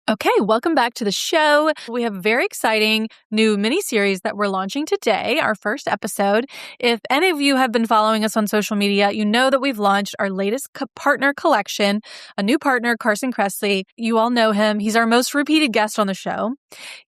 Okay, welcome back to the show. We have a very exciting new mini-series that we're launching today, our first episode. If any of you have been following us on social media, you know that we've launched our latest partner collection, a new partner, Carson Kressley. You all know him. He's our most repeated guest on the show.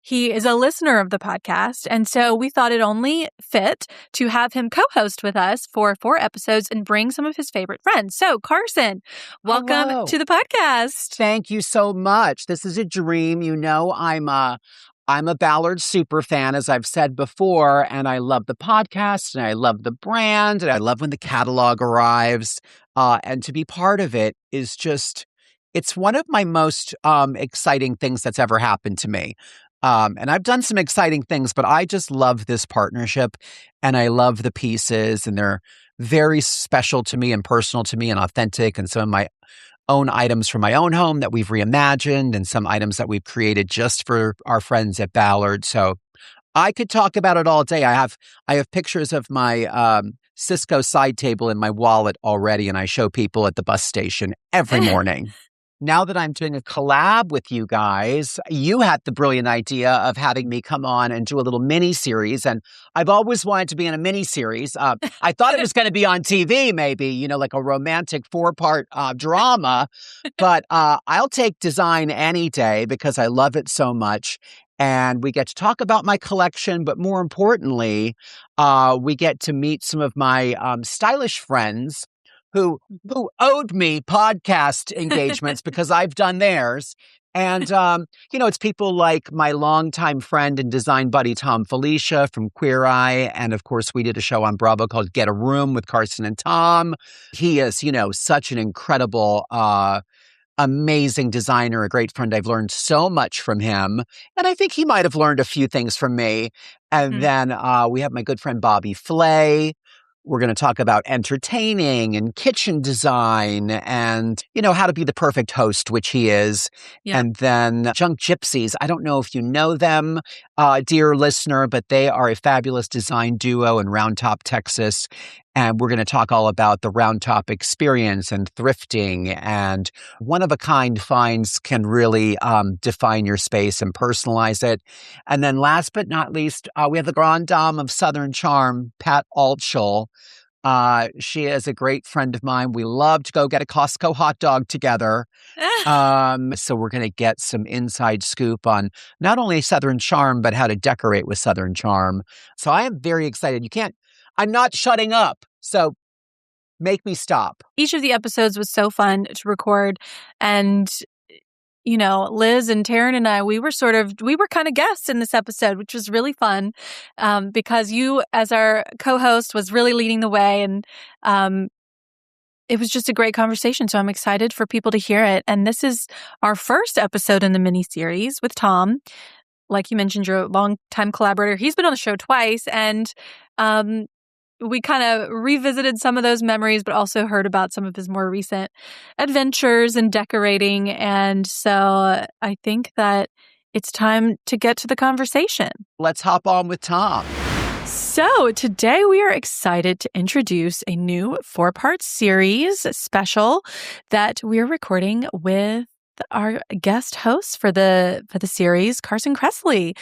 He is a listener of the podcast, and so we thought it only fit to have him co-host with us for 4 episodes and bring some of his favorite friends. So, Carson, welcome Hello. to the podcast. Thank you so much. This is a dream. You know, I'm a Ballard super fan, as I've said before, and I love the podcast, and I love the brand, and I love when the catalog arrives. And to be part of it is just, it's one of my most exciting things that's ever happened to me. And I've done some exciting things, but I just love this partnership, and I love the pieces, and they're very special to me and personal to me and authentic, and some of my own items from my own home that we've reimagined and some items that we've created just for our friends at Ballard. So I could talk about it all day. I have pictures of my Cisco side table in my wallet already, and I show people at the bus station every morning. Now that I'm doing a collab with you guys, you had the brilliant idea of having me come on and do a little mini-series. And I've always wanted to be in a mini-series. I thought it was going to be on TV, maybe, you know, like a romantic 4-part drama. But I'll take design any day because I love it so much. And we get to talk about my collection. But more importantly, we get to meet some of my stylish friends who owed me podcast engagements because I've done theirs. And, you know, it's people like my longtime friend and design buddy, Thom Filicia from Queer Eye. And of course, we did a show on Bravo called Get a Room with Carson and Thom. He is, you know, such an incredible, amazing designer, a great friend. I've learned so much from him. And I think he might have learned a few things from me. And then we have my good friend, Bobby Flay. We're going to talk about entertaining and kitchen design and, you know, how to be the perfect host, which he is. Yeah. And then Junk Gypsies. I don't know if you know them, dear listener, but they are a fabulous design duo in Round Top, Texas. And we're going to talk all about the Round Top experience and thrifting, and one-of-a-kind finds can really define your space and personalize it. And then last but not least, we have the Grand Dame of Southern Charm, Pat Altschul. She is a great friend of mine. We love to go get a Costco hot dog together. So we're going to get some inside scoop on not only Southern Charm, but how to decorate with Southern Charm. So I am very excited. I'm not shutting up. So make me stop. Each of the episodes was so fun to record. And, you know, Liz and Taryn and I, we were kind of guests in this episode, which was really fun because you, as our co-host, was really leading the way. And it was just a great conversation. So I'm excited for people to hear it. And this is our first episode in the mini-series with Thom. Like you mentioned, your longtime collaborator. He's been on the show twice. And we kind of revisited some of those memories, but also heard about some of his more recent adventures in decorating. And so I think that it's time to get to the conversation. Let's hop on with Thom. So today we are excited to introduce a new 4-part series special that we're recording with our guest host for the series, Carson Kressley.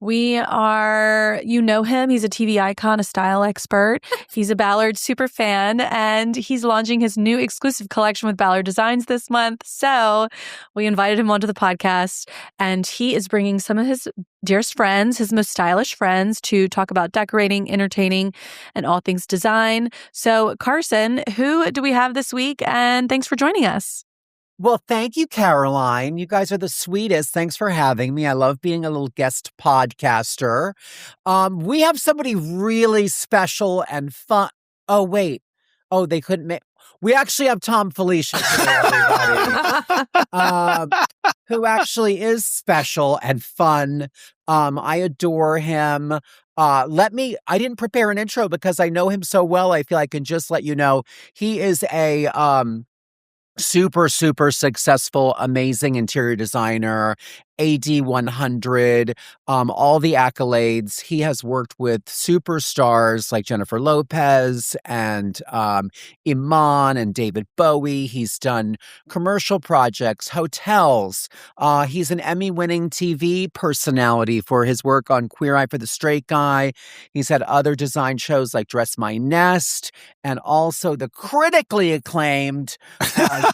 You know him. He's a TV icon, a style expert. He's a Ballard super fan, and he's launching his new exclusive collection with Ballard Designs this month. So we invited him onto the podcast, and he is bringing some of his dearest friends, his most stylish friends, to talk about decorating, entertaining, and all things design. So Carson, who do we have this week? And thanks for joining us. Well, thank you, Caroline. You guys are the sweetest. Thanks for having me. I love being a little guest podcaster. We have somebody really special and fun. Oh, wait. Oh, they couldn't make... We actually have Thom Filicia today, everybody. Who actually is special and fun. I adore him. I didn't prepare an intro because I know him so well. I feel I can just let you know. He is a... super, super successful, amazing interior designer AD 100, all the accolades. He has worked with superstars like Jennifer Lopez and Iman and David Bowie. He's done commercial projects, hotels. He's an Emmy-winning TV personality for his work on Queer Eye for the Straight Guy. He's had other design shows like Dress My Nest, and also the critically acclaimed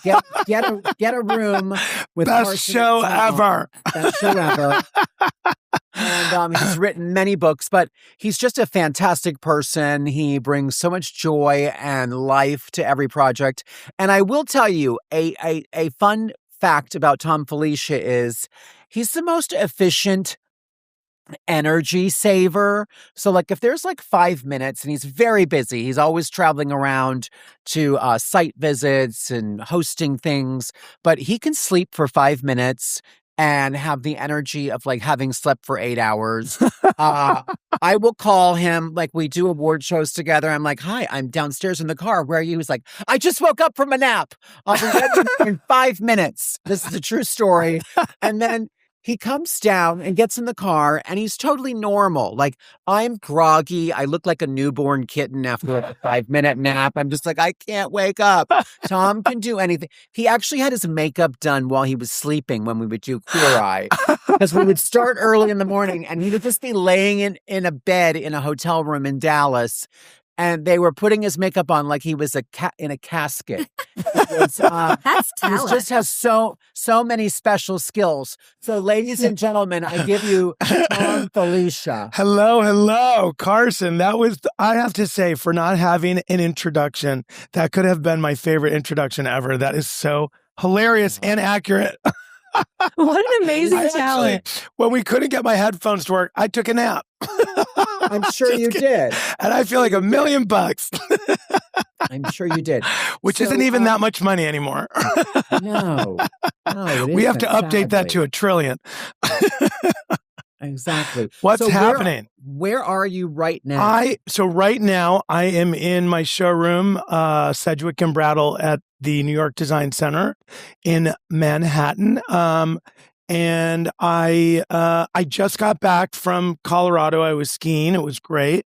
Get a Room with Best Carson show ever. Best show ever. And he's written many books, but he's just a fantastic person. He brings so much joy and life to every project. And I will tell you, a fun fact about Thom Filicia is he's the most efficient energy saver. So like if there's like 5 minutes and he's very busy, he's always traveling around to site visits and hosting things, but he can sleep for 5 minutes and have the energy of like having slept for 8 hours. I will call him, like we do award shows together. I'm like, hi, I'm downstairs in the car. Where are you? He's like, I just woke up from a nap. I'll be ready in 5 minutes. This is a true story. And then he comes down and gets in the car and he's totally normal. Like, I'm groggy. I look like a newborn kitten after a 5-minute nap. I'm just like, I can't wake up. Thom can do anything. He actually had his makeup done while he was sleeping when we would do Queer Eye. Because we would start early in the morning and he would just be laying in a bed in a hotel room in Dallas. And they were putting his makeup on like he was in a casket. That's talent. He just has so many special skills. So, ladies and gentlemen, I give you Thom Filicia. Hello, Carson. That was, I have to say, for not having an introduction, that could have been my favorite introduction ever. That is so hilarious and accurate. What an amazing talent. Actually, when we couldn't get my headphones to work, I took a nap. I'm sure you did. And I feel like $1 million. I'm sure you did. Which isn't even that much money anymore. No, we have to update that to $1 trillion. Exactly. What's happening? Where are you right now? So right now I am in my showroom, Sedgwick and Brattle at the New York Design Center in Manhattan. And I just got back from Colorado. I was skiing. It was great.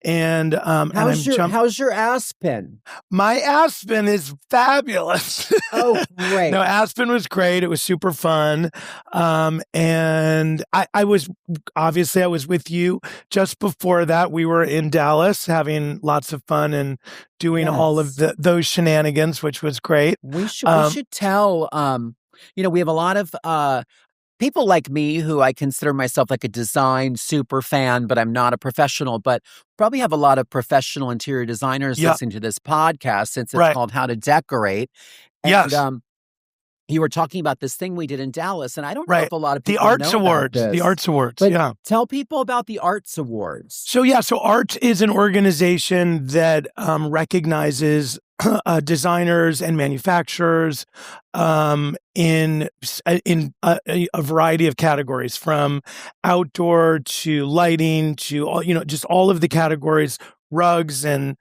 And how's your Aspen? My Aspen is fabulous. Oh, great. No, Aspen was great. It was super fun. And I was with you just before that. We were in Dallas having lots of fun and doing all of those shenanigans, which was great. We should tell, we have a lot of people like me who I consider myself like a design super fan, but I'm not a professional, but probably have a lot of professional interior designers listening to this podcast since it's called How to Decorate. And, yes. You were talking about this thing we did in Dallas, and I don't know if a lot of people know about this. The Arts Awards, but tell people about the Arts Awards. So Arts is an organization that recognizes designers and manufacturers in a variety of categories, from outdoor to lighting to just all of the categories, rugs, and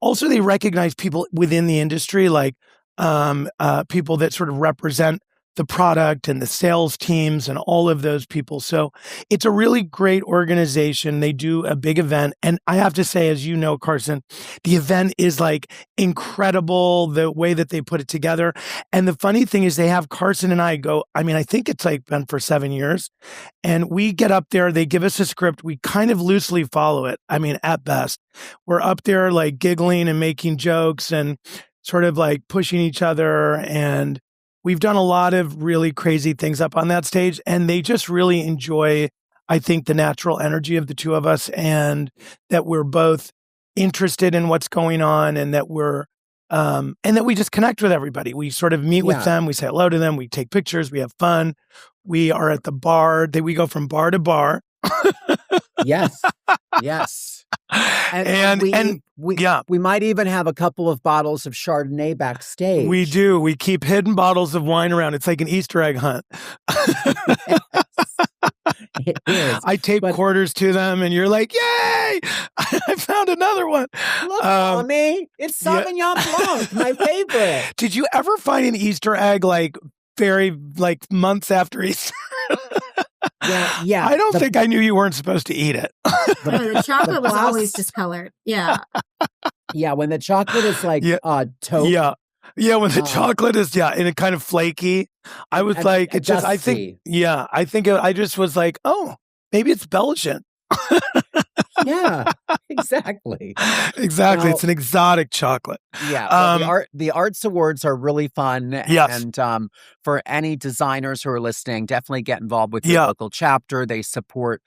also they recognize people within the industry, like people that sort of represent the product and the sales teams and all of those people. So it's a really great organization. They do a big event. And I have to say, as you know, Carson, the event is like incredible, the way that they put it together. And the funny thing is they have Carson and I go, I think it's like been for 7 years. And we get up there, they give us a script. We kind of loosely follow it. At best, we're up there like giggling and making jokes and sort of like pushing each other. And we've done a lot of really crazy things up on that stage, and they just really enjoy, I think, the natural energy of the two of us, and that we're both interested in what's going on, and that and that we just connect with everybody. We sort of meet with them, we say hello to them, we take pictures, we have fun. We are at the bar. We go from bar to bar. Yes. And we might even have a couple of bottles of Chardonnay backstage. We do. We keep hidden bottles of wine around. It's like an Easter egg hunt. It is. I tape quarters to them, and you're like, "Yay! I found another one." Look, Mommy, it's Sauvignon Blanc, my favorite. Did you ever find an Easter egg like months after Easter? Yeah. I don't think I knew you weren't supposed to eat it. The chocolate was always discolored. Yeah. Yeah, when the chocolate is like taupe. Yeah. Yeah, when the chocolate is, and it kind of flaky. I was like, it just, I think, I just was like, oh, maybe it's Belgian. Yeah, exactly. Exactly. It's an exotic chocolate. Yeah. Well, the Arts Awards are really fun. Yes. And for any designers who are listening, definitely get involved with your local chapter. They support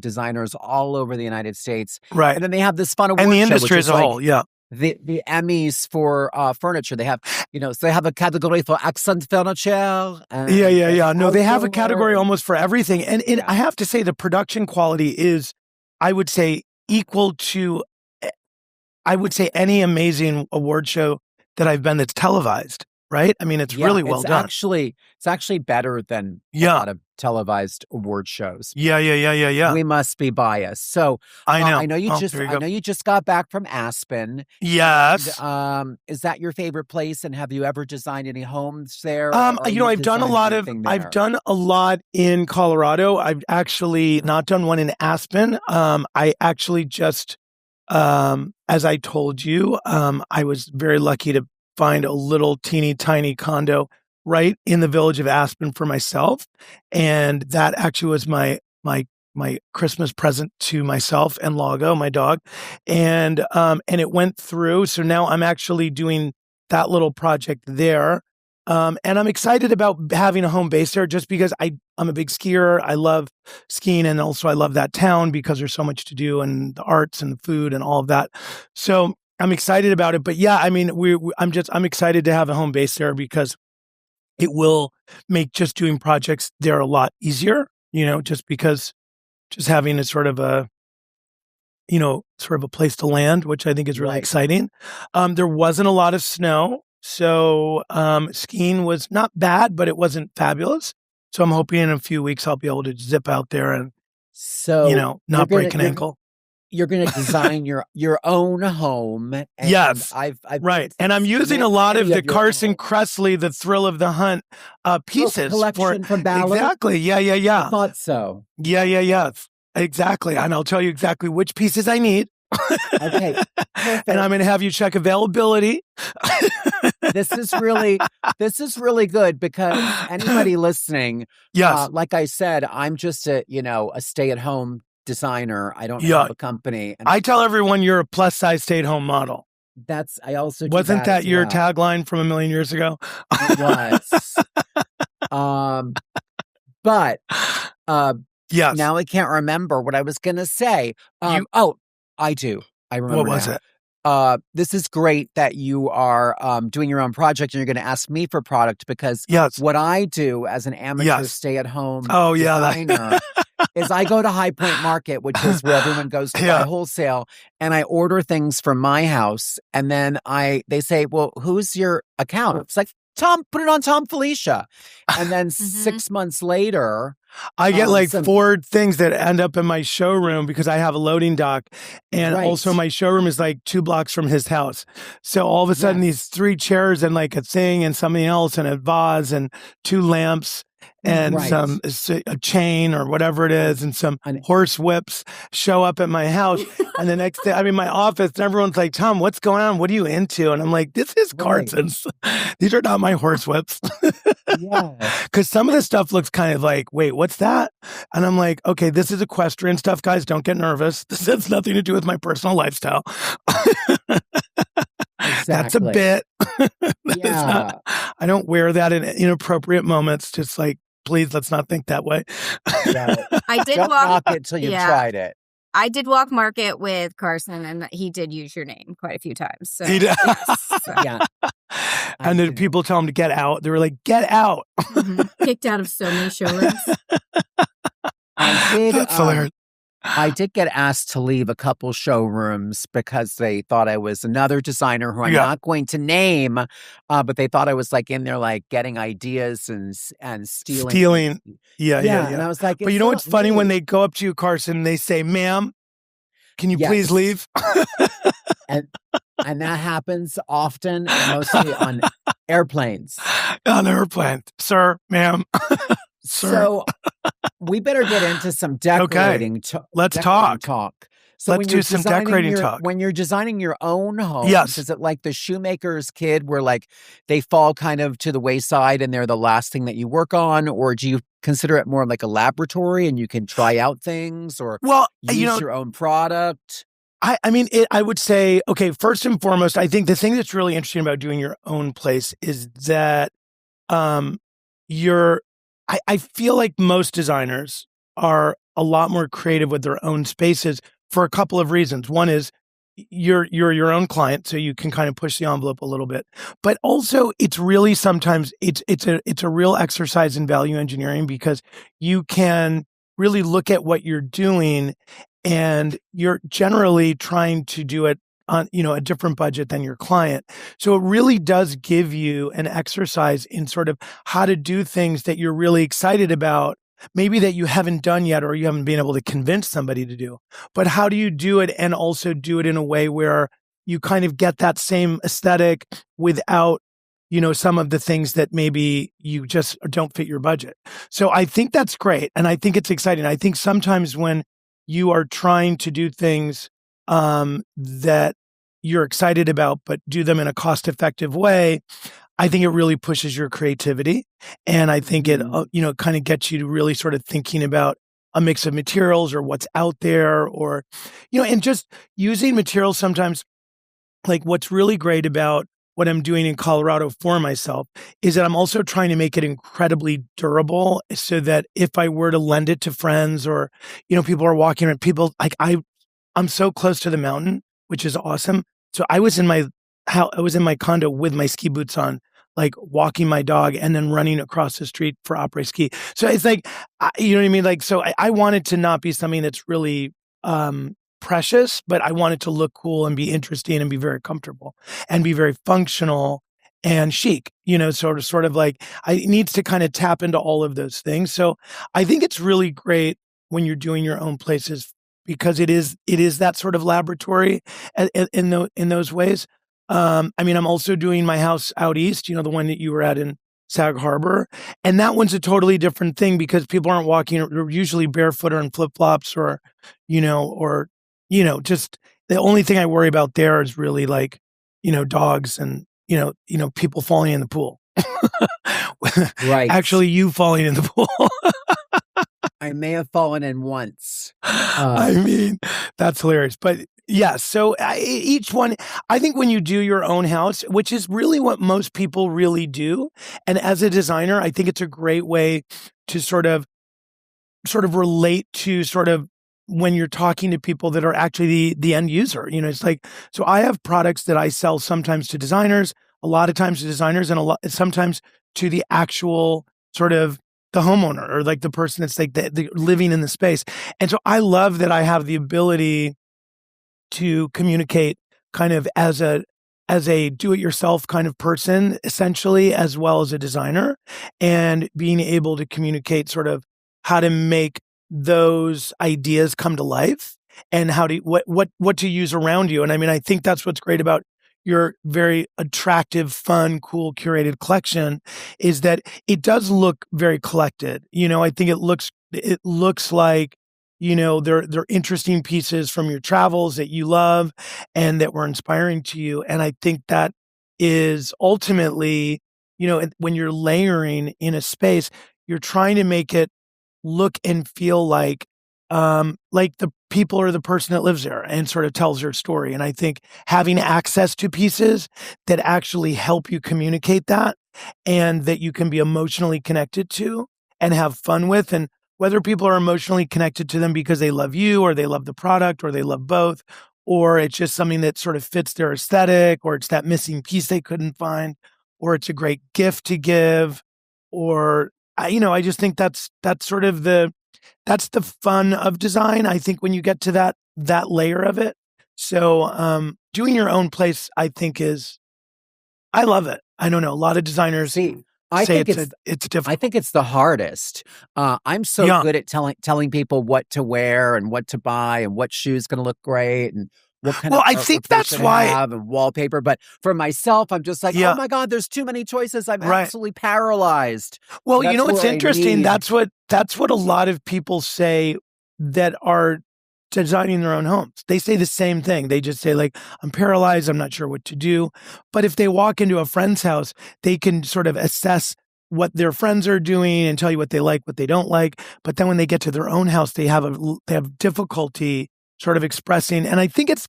designers all over the United States. Right. And then they have this fun award and the show, industry which as a like whole. Yeah. The Emmys for furniture. They have, so they have a category for accent furniture. No, they have a category almost for everything. And I have to say, the production quality is, I would say, equal to, any amazing award show that I've been that's televised, right? I mean, it's really well done. It's actually better than a lot of televised award shows. Yeah. We must be biased. So I know. I know you just got back from Aspen. Yes. And, is that your favorite place? And have you ever designed any homes there? I've done a lot in Colorado. I've actually not done one in Aspen. I actually just, as I told you, I was very lucky to find a little teeny tiny condo right in the village of Aspen for myself. And that actually was my Christmas present to myself and Lago, my dog. And it went through. So now I'm actually doing that little project there. And I'm excited about having a home base there just because I'm a big skier. I love skiing. And also I love that town because there's so much to do and the arts and the food and all of that. So I'm excited about it. But yeah, I mean, I'm excited to have a home base there because it will make just doing projects there a lot easier, just because just having a sort of a place to land, which I think is really exciting. There wasn't a lot of snow. So skiing was not bad, but it wasn't fabulous. So I'm hoping in a few weeks I'll be able to zip out there and, not break an ankle. You're going to design your own home. And yes. I've and I'm using a lot of the Carson Kressley, the Thrill of the Hunt pieces. Collection from Ballard. Exactly. Yeah. I thought so. Yeah. Exactly. And I'll tell you exactly which pieces I need. Okay. Perfect. And I'm going to have you check availability. This is really good because anybody listening, like I said, I'm just a stay-at-home designer. I don't have a company. And I tell everyone you're a plus size stay-at-home model. I also do wasn't that your well. tagline from a million years ago? It was. But yes. Now I can't remember what I was going to say. I do. I remember. What was it? This is great that you are doing your own project and you're going to ask me for product because what I do as an amateur stay-at-home designer is I go to High Point Market, which is where everyone goes to buy wholesale, and I order things from my house, and then they say, well, who's your account? It's like, Thom, put it on Thom Filicia. And then 6 months later, I get like 4 things that end up in my showroom because I have a loading dock. And also my showroom is like 2 blocks from his house. So all of a sudden these 3 chairs and like a thing and something else and a vase and 2 lamps and a chain or whatever it is and some horse whips show up at my house. And the next day I'm in my office and everyone's like, Thom, what's going on? What are you into? And I'm like, this is Carson's. These are not my horse whips. Because some of the stuff looks kind of like, wait, what's that? And I'm like, okay, this is equestrian stuff, guys. Don't get nervous. This has nothing to do with my personal lifestyle. That's a bit. I don't wear that in inappropriate moments. Just like, please, let's not think that way. I did Don't knock it till you've tried it. I did walk market with Carson, and he did use your name quite a few times. So, he did. Yeah. And then people tell him to get out. They were like, get out. Kicked out of so many showrooms. That's hilarious. I did get asked to leave a couple showrooms because they thought I was another designer who I'm not going to name, but they thought I was like in there like getting ideas and stealing. Yeah. And I was like, but you know what's funny when they go up to you, Carson, they say, ma'am, can you please leave? and that happens often, mostly on airplanes. On airplanes, sir, ma'am. So we better get into some Okay. Let's talk. So Let's do some decorating talk. When you're designing your own home, Yes. is it like the shoemaker's kid where like they fall kind of to the wayside and they're the last thing that you work on? Or do you consider it more like a laboratory and you can try out things or use your own product? I would say, okay, first and foremost, I think the thing that's really interesting about doing your own place is that I feel like most designers are a lot more creative with their own spaces for a couple of reasons. One is you're your own client, so you can kind of push the envelope a little bit. But also, it's really sometimes it's a real exercise in value engineering because you can really look at what you're doing, and you're generally trying to do it on a different budget than your client. So it really does give you an exercise in sort of how to do things that you're really excited about, maybe that you haven't done yet or you haven't been able to convince somebody to do. But how do you do it and also do it in a way where you kind of get that same aesthetic without some of the things that maybe you just don't fit your budget. So I think that's great. And I think it's exciting. I think sometimes when you are trying to do things that you're excited about, but do them in a cost-effective way, I think it really pushes your creativity. And I think it, kind of gets you to really sort of thinking about a mix of materials or what's out there or, and just using materials sometimes. Like what's really great about what I'm doing in Colorado for myself is that I'm also trying to make it incredibly durable so that if I were to lend it to friends or, people are walking around, people like I'm so close to the mountain, which is awesome. So I was in my condo with my ski boots on, like walking my dog and then running across the street for après ski. So it's like, you know what I mean? Like, so I want it to not be something that's really precious, but I want it to look cool and be interesting and be very comfortable and be very functional and chic, sort of like it needs to kind of tap into all of those things. So I think it's really great when you're doing your own places because it is that sort of laboratory in those ways. I'm also doing my house out east, the one that you were at in Sag Harbor. And that one's a totally different thing because people aren't walking, they're usually barefoot or in flip-flops or just the only thing I worry about there is really like, dogs and, people falling in the pool. Right. Actually, you falling in the pool. I may have fallen in once. That's hilarious. But yeah, so each one, I think when you do your own house, which is really what most people really do. And as a designer, I think it's a great way to sort of relate to sort of when you're talking to people that are actually the end user. It's like, so I have products that I sell sometimes to designers, a lot of times to designers and sometimes to the actual sort of the homeowner or like the person that's like the living in the space. And so I love that I have the ability to communicate kind of as a do-it-yourself kind of person, essentially, as well as a designer, and being able to communicate sort of how to make those ideas come to life and how to what to use around you. And I think that's what's great about your very attractive, fun, cool, curated collection is that it does look very collected. I think it looks like, they're interesting pieces from your travels that you love and that were inspiring to you. And I think that is ultimately, when you're layering in a space, you're trying to make it look and feel like the people or the person that lives there and sort of tells their story. And I think having access to pieces that actually help you communicate that and that you can be emotionally connected to and have fun with, and whether people are emotionally connected to them because they love you or they love the product or they love both, or it's just something that sort of fits their aesthetic, or it's that missing piece they couldn't find, or it's a great gift to give, or I just think that's sort of that's the fun of design. I think when you get to that layer of it. So doing your own place, I think I love it. I don't know. A lot of designers say it's difficult. I think it's the hardest. I'm so good at telling people what to wear and what to buy and what shoe's going to look great and what kind Well, of I artwork think they that's should why. have and wallpaper. But for myself, I'm just like, Yeah. oh my God, there's too many choices. I'm Right. absolutely paralyzed. Well, That's what's where I interesting? need. That's what a lot of people say that are designing their own homes. They say the same thing. They just say like, I'm paralyzed. I'm not sure what to do. But if they walk into a friend's house, they can sort of assess what their friends are doing and tell you what they like, what they don't like. But then when they get to their own house, they have difficulty sort of expressing. And I think it's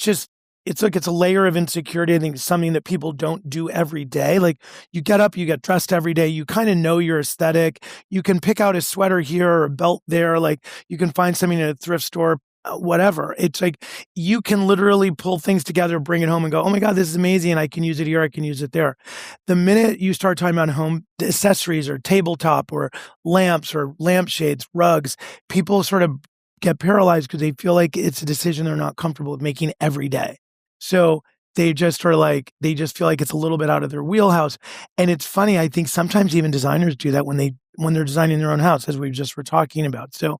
just, it's a layer of insecurity. I think it's something that people don't do every day. Like you get up, you get dressed every day. You kind of know your aesthetic. You can pick out a sweater here or a belt there. Like you can find something at a thrift store, whatever. It's like you can literally pull things together, bring it home and go, oh my God, this is amazing. I can use it here. I can use it there. The minute you start talking about home accessories or tabletop or lamps or lampshades, rugs, people sort of get paralyzed because they feel like it's a decision they're not comfortable with making every day. So they just feel like it's a little bit out of their wheelhouse. And it's funny, I think sometimes even designers do that when they're designing their own house, as we just were talking about. So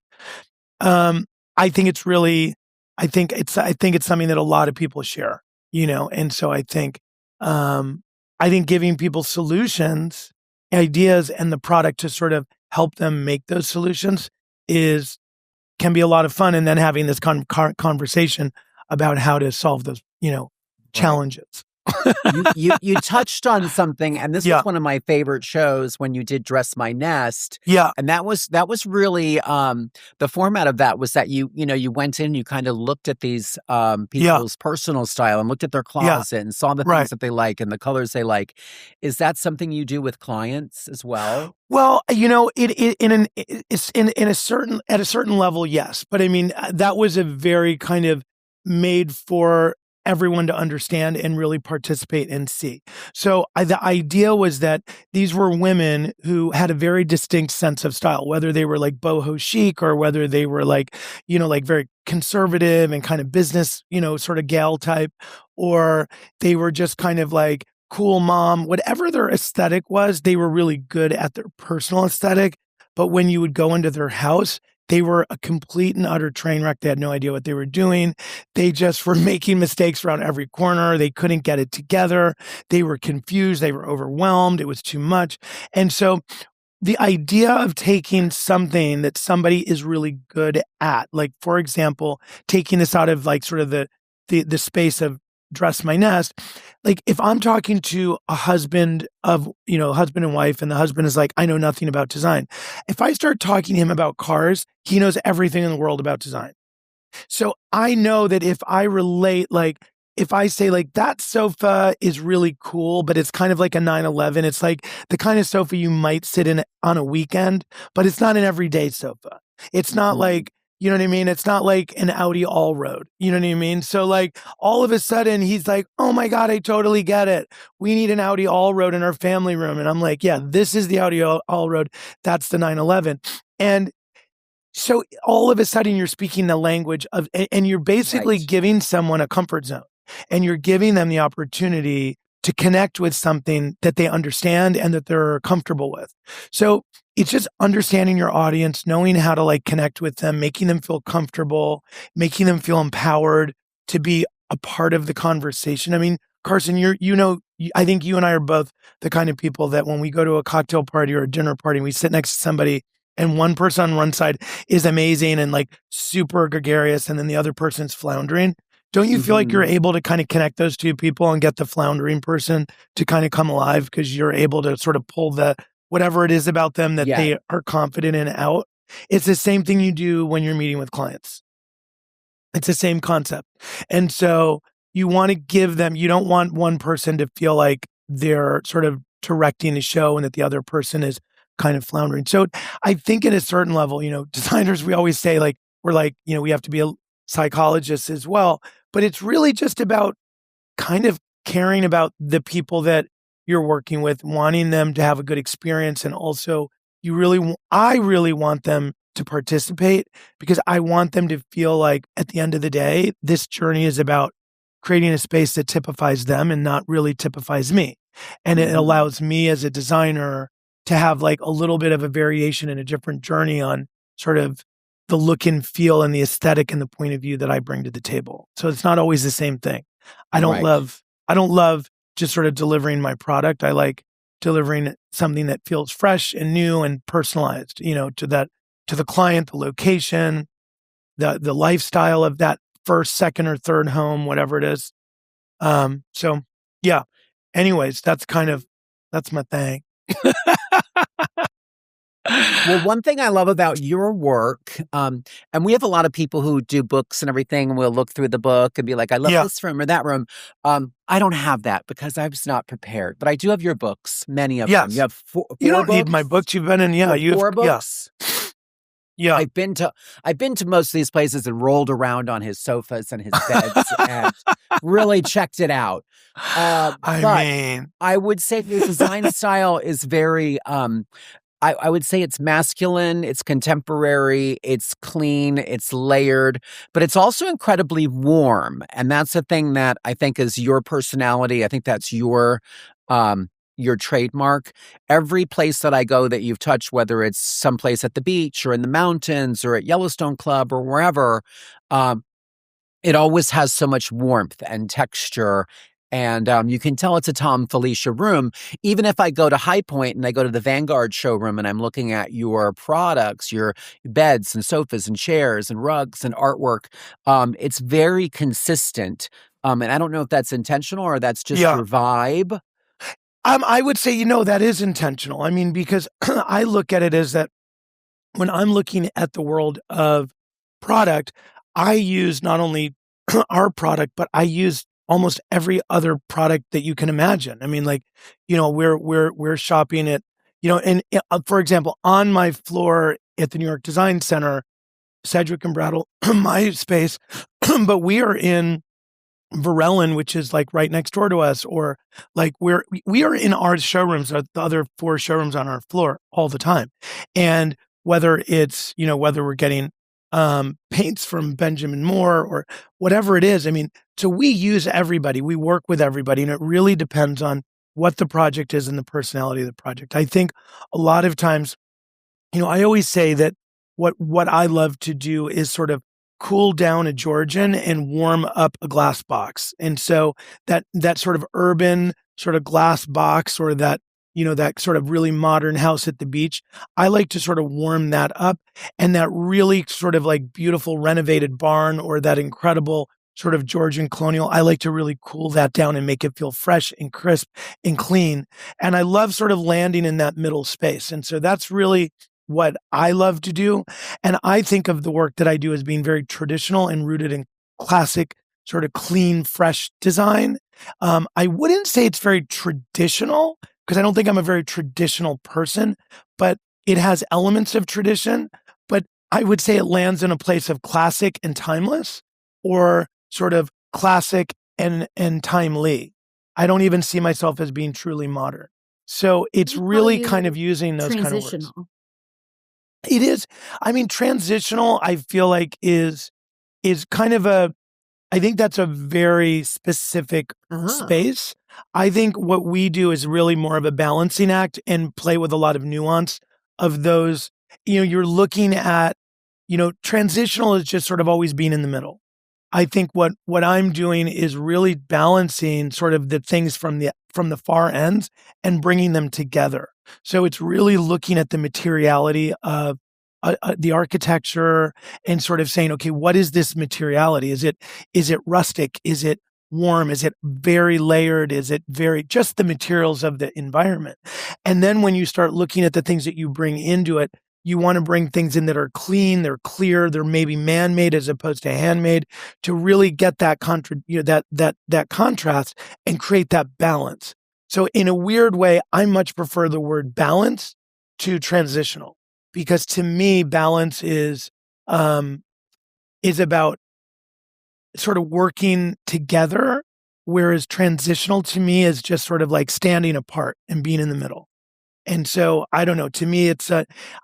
I think it's something that a lot of people share, and so I think giving people solutions, ideas, and the product to sort of help them make those solutions can be a lot of fun. And then having this conversation about how to solve those, challenges. You touched on something, and this was one of my favorite shows when you did Dress My Nest. Yeah. And that was really the format of that was that you went in, you kind of looked at these people's personal style and looked at their closet and saw the things that they like and the colors they like. Is that something you do with clients as well? Well, it's at a certain level, yes. But I mean, that was a very kind of made for everyone to understand and really participate and see. So the idea was that these were women who had a very distinct sense of style, whether they were like boho chic or whether they were like, like very conservative and kind of business, sort of gal type, or they were just kind of like cool mom, whatever their aesthetic was, they were really good at their personal aesthetic. But when you would go into their house, they were a complete and utter train wreck. They had no idea what they were doing. They just were making mistakes around every corner. They couldn't get it together. They were confused. They were overwhelmed. It was too much. And so the idea of taking something that somebody is really good at, like, for example, taking this out of like sort of the space of Dress My Nest, like if I'm talking to a husband and wife, and the husband is like, I know nothing about design. If I start talking to him about cars, he knows everything in the world about design. So I know that if I relate, like if I say like that sofa is really cool, but it's kind of like a 911, it's like the kind of sofa you might sit in on a weekend, but it's not an everyday sofa. It's not like, you know what I mean? It's not like an Audi all-road. You know what I mean? So like all of a sudden he's like, oh my God, I totally get it. We need an Audi all-road in our family room. And I'm like, yeah, this is the Audi all-road. That's the 911. And so all of a sudden you're speaking the language of, and you're basically giving someone a comfort zone, and you're giving them the opportunity to connect with something that they understand and that they're comfortable with. So it's just understanding your audience, knowing how to like connect with them, making them feel comfortable, making them feel empowered to be a part of the conversation. I mean, Carson, I think you and I are both the kind of people that when we go to a cocktail party or a dinner party, we sit next to somebody and one person on one side is amazing and like super gregarious, and then the other person's floundering. Don't you feel like you're able to kind of connect those two people and get the floundering person to kind of come alive because you're able to sort of pull the whatever it is about them that they are confident in out? It's the same thing you do when you're meeting with clients. It's the same concept. And so you want to give them, you don't want one person to feel like they're sort of directing the show and that the other person is kind of floundering. So I think at a certain level, designers, we always say like, we're like, we have to be a psychologist as well, but it's really just about kind of caring about the people that you're working with, wanting them to have a good experience. And also I really want them to participate because I want them to feel like at the end of the day, this journey is about creating a space that typifies them and not really typifies me. And it allows me as a designer to have like a little bit of a variation and a different journey on sort of the look and feel and the aesthetic and the point of view that I bring to the table. So it's not always the same thing. I don't love just sort of delivering my product. I like delivering something that feels fresh and new and personalized, to the client, the location, the lifestyle of that first, second, or third home, whatever it is. So yeah. Anyways, that's my thing. Well, one thing I love about your work, and we have a lot of people who do books and everything, and we'll look through the book and be like, I love this room or that room. I don't have that because I was not prepared, but I do have your books, many of them. You have four You don't books? need my books. You've been in, You have 4 books? Yeah. I've been to most of these places and rolled around on his sofas and his beds and really checked it out. I would say the design style is very, I would say it's masculine, it's contemporary, it's clean, it's layered, but it's also incredibly warm. And that's the thing that I think is your personality. I think that's your trademark. Every place that I go that you've touched, whether it's someplace at the beach or in the mountains or at Yellowstone Club or wherever, it always has so much warmth and texture. And you can tell it's a Thom Filicia room. Even if I go to High Point and I go to the Vanguard showroom and I'm looking at your products, your beds and sofas and chairs and rugs and artwork, it's very consistent. And I don't know if that's intentional or that's just your vibe. I would say, that is intentional. I mean, because I look at it as that when I'm looking at the world of product, I use not only our product, but I use almost every other product that you can imagine. I mean, like, we're shopping at, and for example, on my floor at the New York Design Center, Sedgwick and Brattle, my space, but we are in Varellin, which is like right next door to us, or like we are in our showrooms, the other 4 showrooms on our floor all the time. And whether it's, whether we're getting paints from Benjamin Moore or whatever it is. I mean, so we use everybody, we work with everybody, and it really depends on what the project is and the personality of the project. I think a lot of times, I always say that what I love to do is sort of cool down a Georgian and warm up a glass box. And so that sort of urban sort of glass box, or that, that sort of really modern house at the beach, I like to sort of warm that up. And that really sort of like beautiful renovated barn, or that incredible sort of Georgian colonial, I like to really cool that down and make it feel fresh and crisp and clean. And I love sort of landing in that middle space. And so that's really what I love to do. And I think of the work that I do as being very traditional and rooted in classic, sort of clean, fresh design. I wouldn't say it's very traditional, because I don't think I'm a very traditional person, but it has elements of tradition. But I would say it lands in a place of classic and timeless, or sort of classic and timely. I don't even see myself as being truly modern. So it's really kind of using those kind of words. It is. I mean, transitional, I feel like is kind of I think that's a very specific space. I think what we do is really more of a balancing act and play with a lot of nuance of those. You're looking at, transitional is just sort of always being in the middle. I think what I'm doing is really balancing sort of the things from the far ends and bringing them together. So it's really looking at the materiality of the architecture and sort of saying, okay, what is this materiality? Is it rustic? Is it warm? Is it very layered? Is it very just the materials of the environment? And then when you start looking at the things that you bring into it, you want to bring things in that are clean, they're clear, they're maybe man-made as opposed to handmade, to really get that that contrast and create that balance. So in a weird way, I much prefer the word balance to transitional, because to me, balance is about sort of working together, whereas transitional to me is just sort of like standing apart and being in the middle. And so I don't know, to me,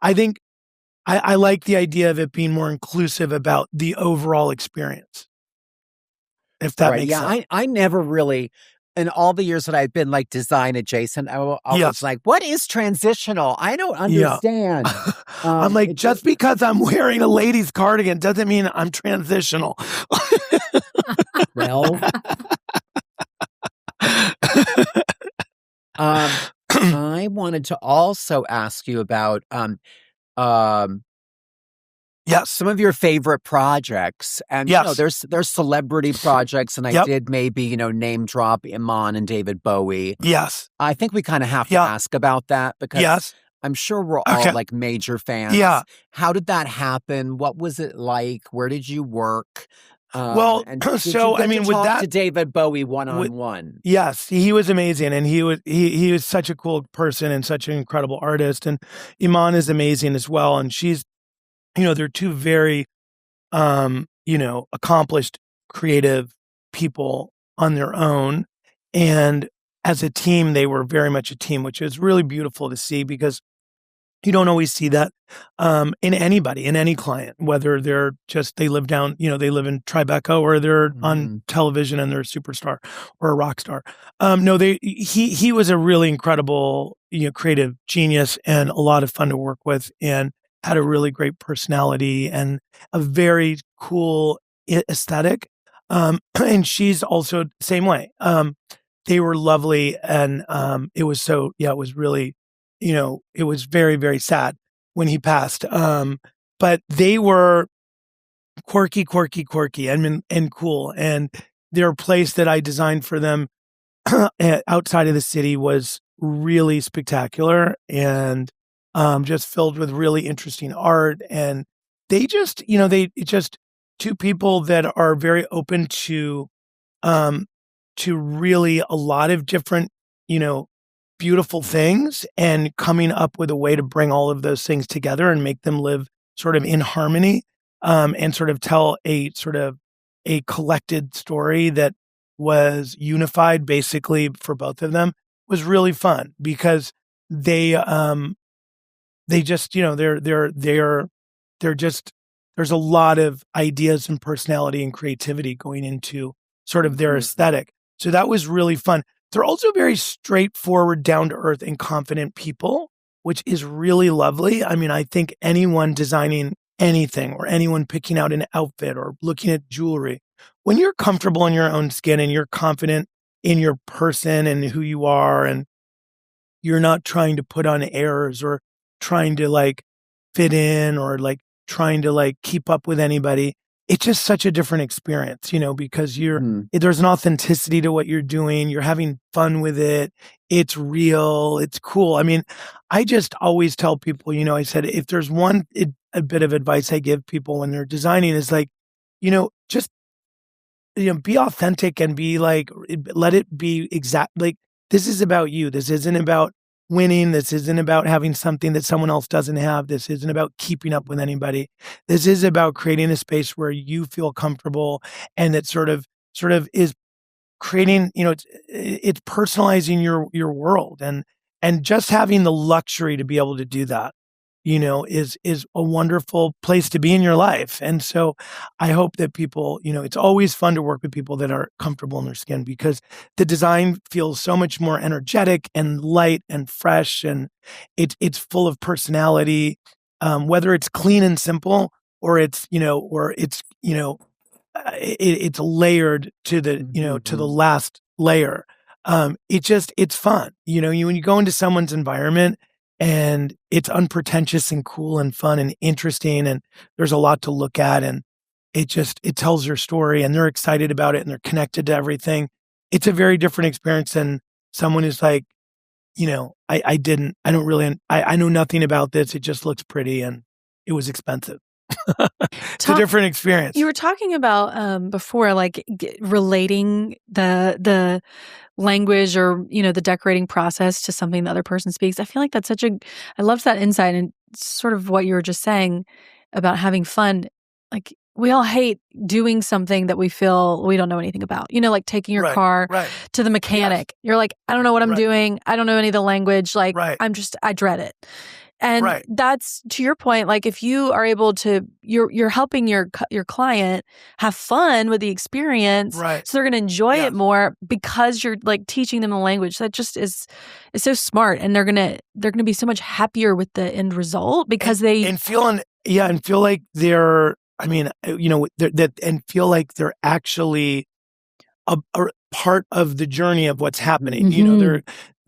I think I like the idea of it being more inclusive about the overall experience. If that makes sense. I never really, in all the years that I've been like design adjacent, I was like, what is transitional? I don't understand. I'm like, just because I'm wearing a lady's cardigan doesn't mean I'm transitional. Well, I wanted to also ask you about some of your favorite projects. And there's celebrity projects, and I did maybe, name drop Iman and David Bowie. Yes. I think we kind of have to ask about that because I'm sure we're all like major fans. Yeah. How did that happen? What was it like? Where did you work? With that, to David Bowie one-on-one. Yes, he was amazing, and he was such a cool person and such an incredible artist. And Iman is amazing as well, and she's, they're two very, accomplished, creative people on their own, and as a team, they were very much a team, which is really beautiful to see because you don't always see that in anybody, in any client, whether they live down, they live in Tribeca or they're on television and they're a superstar or a rock star. He was a really incredible, creative genius and a lot of fun to work with and had a really great personality and a very cool aesthetic. And she's also the same way. They were lovely and it was really, it was very, very sad when he passed. But they were quirky and cool. And their place that I designed for them outside of the city was really spectacular and just filled with really interesting art. And they just, two people that are very open to really a lot of different, beautiful things and coming up with a way to bring all of those things together and make them live sort of in harmony and sort of tell a collected story that was unified basically for both of them was really fun because they just, they're just, there's a lot of ideas and personality and creativity going into sort of their aesthetic. So that was really fun. They're also very straightforward, down-to-earth, and confident people, which is really lovely. I mean, I think anyone designing anything or anyone picking out an outfit or looking at jewelry, when you're comfortable in your own skin and you're confident in your person and who you are, and you're not trying to put on airs or trying to like fit in or like trying to like keep up with anybody, it's just such a different experience, because there's an authenticity to what you're doing. You're having fun with it. It's real. It's cool. I mean, I just always tell people, I said, if there's a bit of advice I give people when they're designing is like, just, be authentic and be like, let it be exact. Like, this is about you. This isn't about winning. This isn't about having something that someone else doesn't have. This isn't about keeping up with anybody. This is about creating a space where you feel comfortable and that sort of is creating, it's personalizing your world and just having the luxury to be able to do that, is a wonderful place to be in your life. And so I hope that people, it's always fun to work with people that are comfortable in their skin because the design feels so much more energetic and light and fresh. And it's full of personality, whether it's clean and simple or it's, it's layered to the, to the last layer. It's fun. When you go into someone's environment, and it's unpretentious and cool and fun and interesting. And there's a lot to look at. And it tells their story and they're excited about it and they're connected to everything. It's a very different experience than someone who's like, I know nothing about this. It just looks pretty and it was expensive. It's a different experience. You were talking about before, like relating the language or the decorating process to something the other person speaks. I feel like that's I loved that insight and sort of what you were just saying about having fun. Like we all hate doing something that we feel we don't know anything about. Like taking your car to the mechanic. Yes. You're like, I don't know what I'm doing. I don't know any of the language. Like I dread it. And Right. that's, to your point, like if you are able to, you're helping your client have fun with the experience, Right. so they're going to enjoy Yeah. it more because you're like teaching them the language. That just is so smart, and they're gonna be so much happier with the end result because and feel like they're. I mean, and feel like they're actually a part of the journey of what's happening.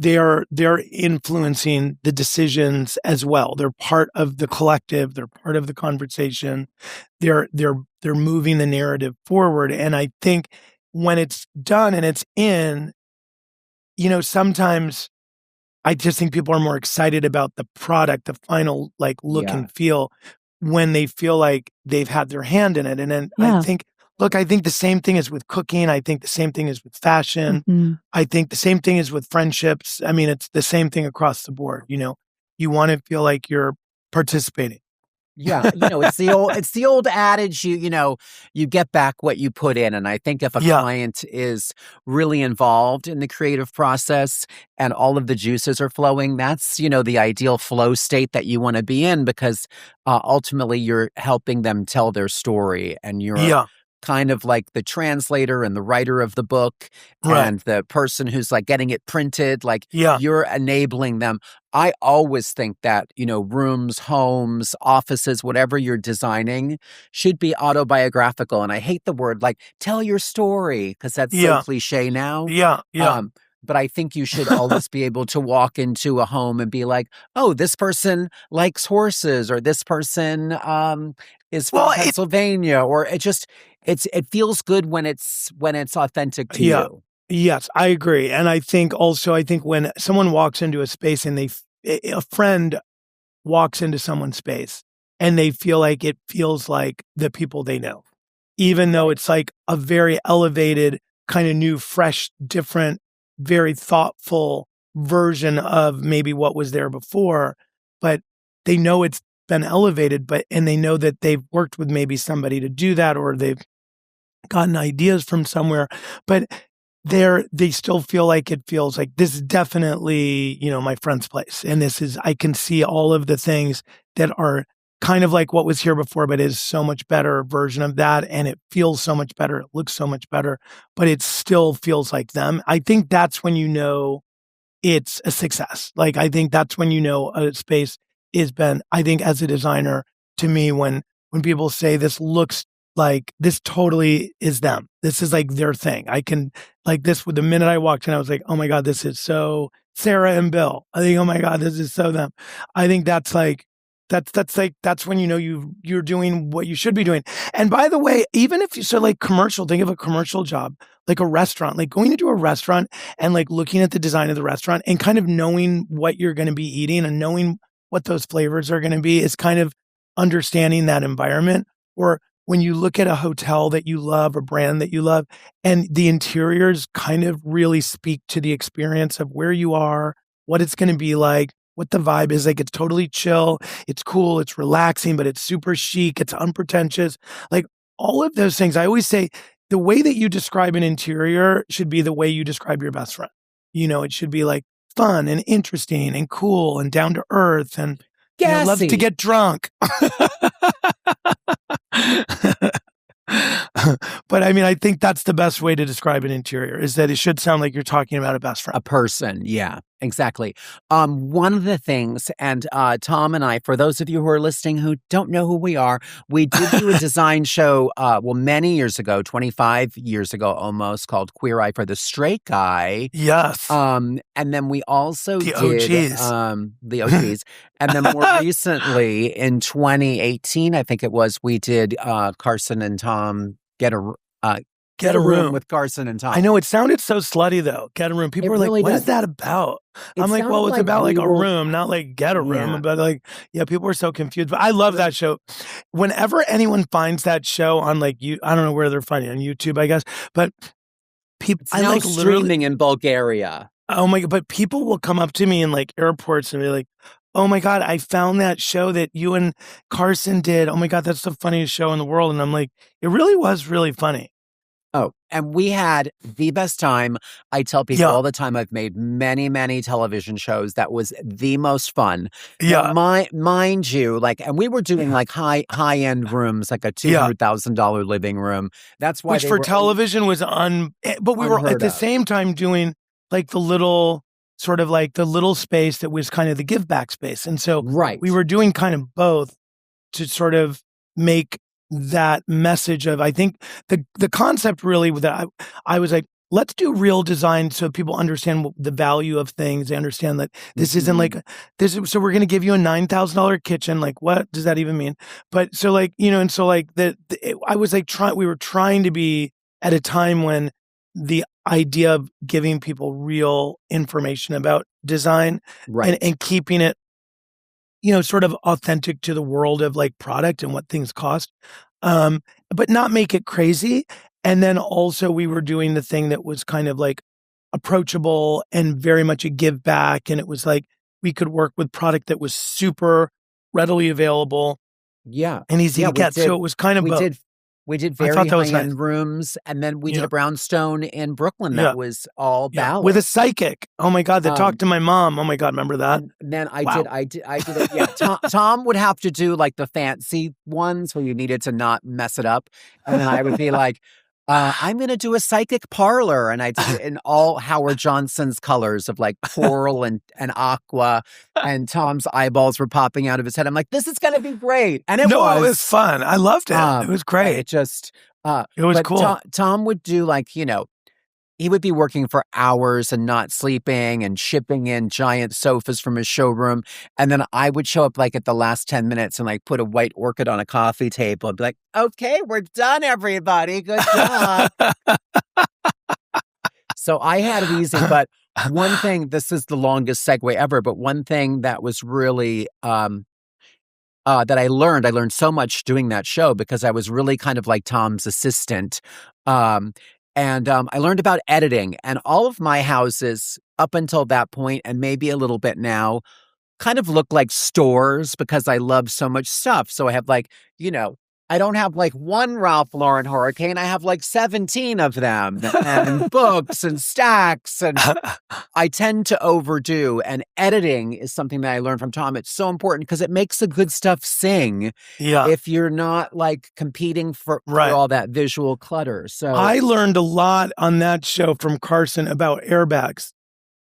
They're influencing the decisions as well. They're part of the collective. They're part of the conversation. They're moving the narrative forward. And I think when it's done and it's in, sometimes I just think people are more excited about the product, the final like look and feel when they feel like they've had their hand in it. And then I think the same thing is with cooking. I think the same thing is with fashion. I think the same thing is with friendships. I mean, it's the same thing across the board. You want to feel like you're participating. Yeah, it's the old adage, you get back what you put in. And I think if a client is really involved in the creative process and all of the juices are flowing, that's, the ideal flow state that you want to be in, because ultimately you're helping them tell their story, and you're kind of like the translator and the writer of the book and the person who's like getting it printed, like you're enabling them. I always think that, rooms, homes, offices, whatever you're designing should be autobiographical. And I hate the word like tell your story, because that's so cliche now. But I think you should always be able to walk into a home and be like, oh, this person likes horses, or this person is from Pennsylvania, or it feels good when it's authentic to you. Yes, I agree. And I think when someone walks into a space and a friend walks into someone's space and they feel like it feels like the people they know, even though it's like a very elevated, kind of new, fresh, different, very thoughtful version of maybe what was there before, but they know it's been elevated, and they know that they've worked with maybe somebody to do that, or they've gotten ideas from somewhere, but they still feel like it feels like this is definitely, my friend's place. And I can see all of the things that are kind of like what was here before, but is so much better version of that. And it feels so much better. It looks so much better, but it still feels like them. I think that's when it's a success. Like, I think that's when a space I think as a designer, to me, when people say this looks like this totally is them. This is like their thing. I can like this with the minute I walked in, I was like, oh my God, this is so Sarah and Bill. I think, oh my God, this is so them. I think that's when you're doing what you should be doing. And by the way, even if commercial, think of a commercial job, like a restaurant, like going into a restaurant and like looking at the design of the restaurant and kind of knowing what you're going to be eating and knowing what those flavors are going to be is kind of understanding that environment. Or when you look at a hotel that you love, a brand that you love, and the interiors kind of really speak to the experience of where you are, what it's going to be like, what the vibe is like. It's totally chill. It's cool. It's relaxing, but it's super chic. It's unpretentious. Like all of those things. I always say the way that you describe an interior should be the way you describe your best friend. It should be like fun and interesting and cool and down to earth and loves to get drunk. But I mean, I think that's the best way to describe an interior, is that it should sound like you're talking about a best friend. A person. Yeah, exactly. One of the things, and Thom and I, for those of you who are listening who don't know who we are, we did do a design show, many years ago, 25 years ago almost, called Queer Eye for the Straight Guy. Yes. And then we also the did OGs. The OGs. And then more recently, in 2018, I think it was, we did Carson and Thom Get a room with Carson and Thom. I know it sounded so slutty though. Get a room. People were like, "What is that about?" I'm like, "Well, it's about like a room, not like get a room." But like, people were so confused. But I love that show. Whenever anyone finds that show on like I don't know where they're finding it, on YouTube, I guess. But people, I like streaming in Bulgaria. Oh my God! But people will come up to me in like airports and be like, "Oh my God, I found that show that you and Carson did. Oh my God, that's the funniest show in the world." And I'm like, it really was really funny. Oh, and we had the best time. I tell people all the time, I've made many, many television shows. That was the most fun. Yeah. Now, mind you, like, and we were doing like high-end rooms, like a $200,000 living room. That's why Which for television was but we were at the same time doing like the little sort of like the little space that was kind of the give back space. And so we were doing kind of both to sort of make that message of, I think the concept really that I was like, let's do real design so people understand the value of things. They understand that this isn't like this. So we're going to give you a $9,000 kitchen. Like, what does that even mean? But so like, you know, and so like I was like we were trying to be at a time when the idea of giving people real information about design and keeping it, you know, sort of authentic to the world of like product and what things cost, but not make it crazy. And then also we were doing the thing that was kind of like approachable and very much a give back. And it was like, we could work with product that was super readily available. And easy to get. So it was kind of we did very high-end rooms, and then we did a brownstone in Brooklyn that was all Ballard. With a psychic. Oh my God, that talked to my mom. Oh my God, remember that? And then I did it. Yeah, Thom would have to do like the fancy ones where you needed to not mess it up. And then I would be like, I'm going to do a psychic parlor. And I did it in all Howard Johnson's colors of like coral and aqua. And Thom's eyeballs were popping out of his head. I'm like, this is going to be great. And it was fun. I loved it. It was great. It just, it was cool. Thom would do like, you know, he would be working for hours and not sleeping and shipping in giant sofas from his showroom. And then I would show up like at the last 10 minutes and like put a white orchid on a coffee table and be like, okay, we're done, everybody. Good job. So I had it easy. But one thing, this is the longest segue ever, but one thing that was really, that I learned so much doing that show because I was really kind of like Thom's assistant. And I learned about editing, and all of my houses up until that point, and maybe a little bit now, kind of look like stores because I love so much stuff. So I have like, you know, I don't have like one Ralph Lauren Hurricane. I have like 17 of them and books and stacks. And I tend to overdo. And editing is something that I learned from Thom. It's so important because it makes the good stuff sing. If you're not like competing for all that visual clutter. So I learned a lot on that show from Carson about airbags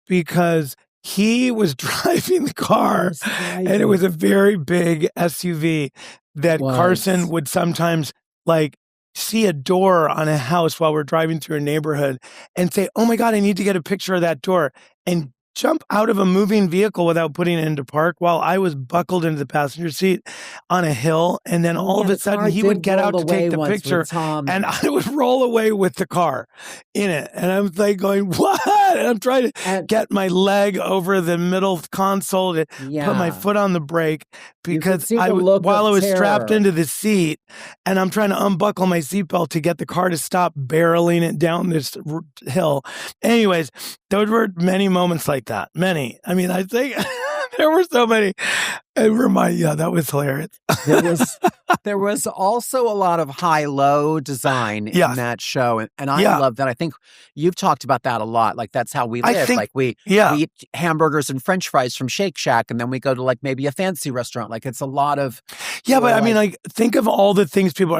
because he was driving the car and it was a very big SUV that Carson would sometimes like see a door on a house while we're driving through a neighborhood and say, oh my God, I need to get a picture of that door, and jump out of a moving vehicle without putting it into park while I was buckled into the passenger seat on a hill. And then all of a sudden he would get out to take the picture and I would roll away with the car in it. And I was like going, what? And I'm trying to get my leg over the middle console to put my foot on the brake because while I was strapped into the seat and I'm trying to unbuckle my seatbelt to get the car to stop barreling it down this hill. Anyways, those were many moments like that. Many. I mean, I think there were so many. That was hilarious. There was also a lot of high-low design in that show. And I love that. I think you've talked about that a lot. Like, that's how we live. Like, we eat hamburgers and French fries from Shake Shack, and then we go to, like, maybe a fancy restaurant. Like, it's a lot of... Yeah, but I mean, like, think of all the things people...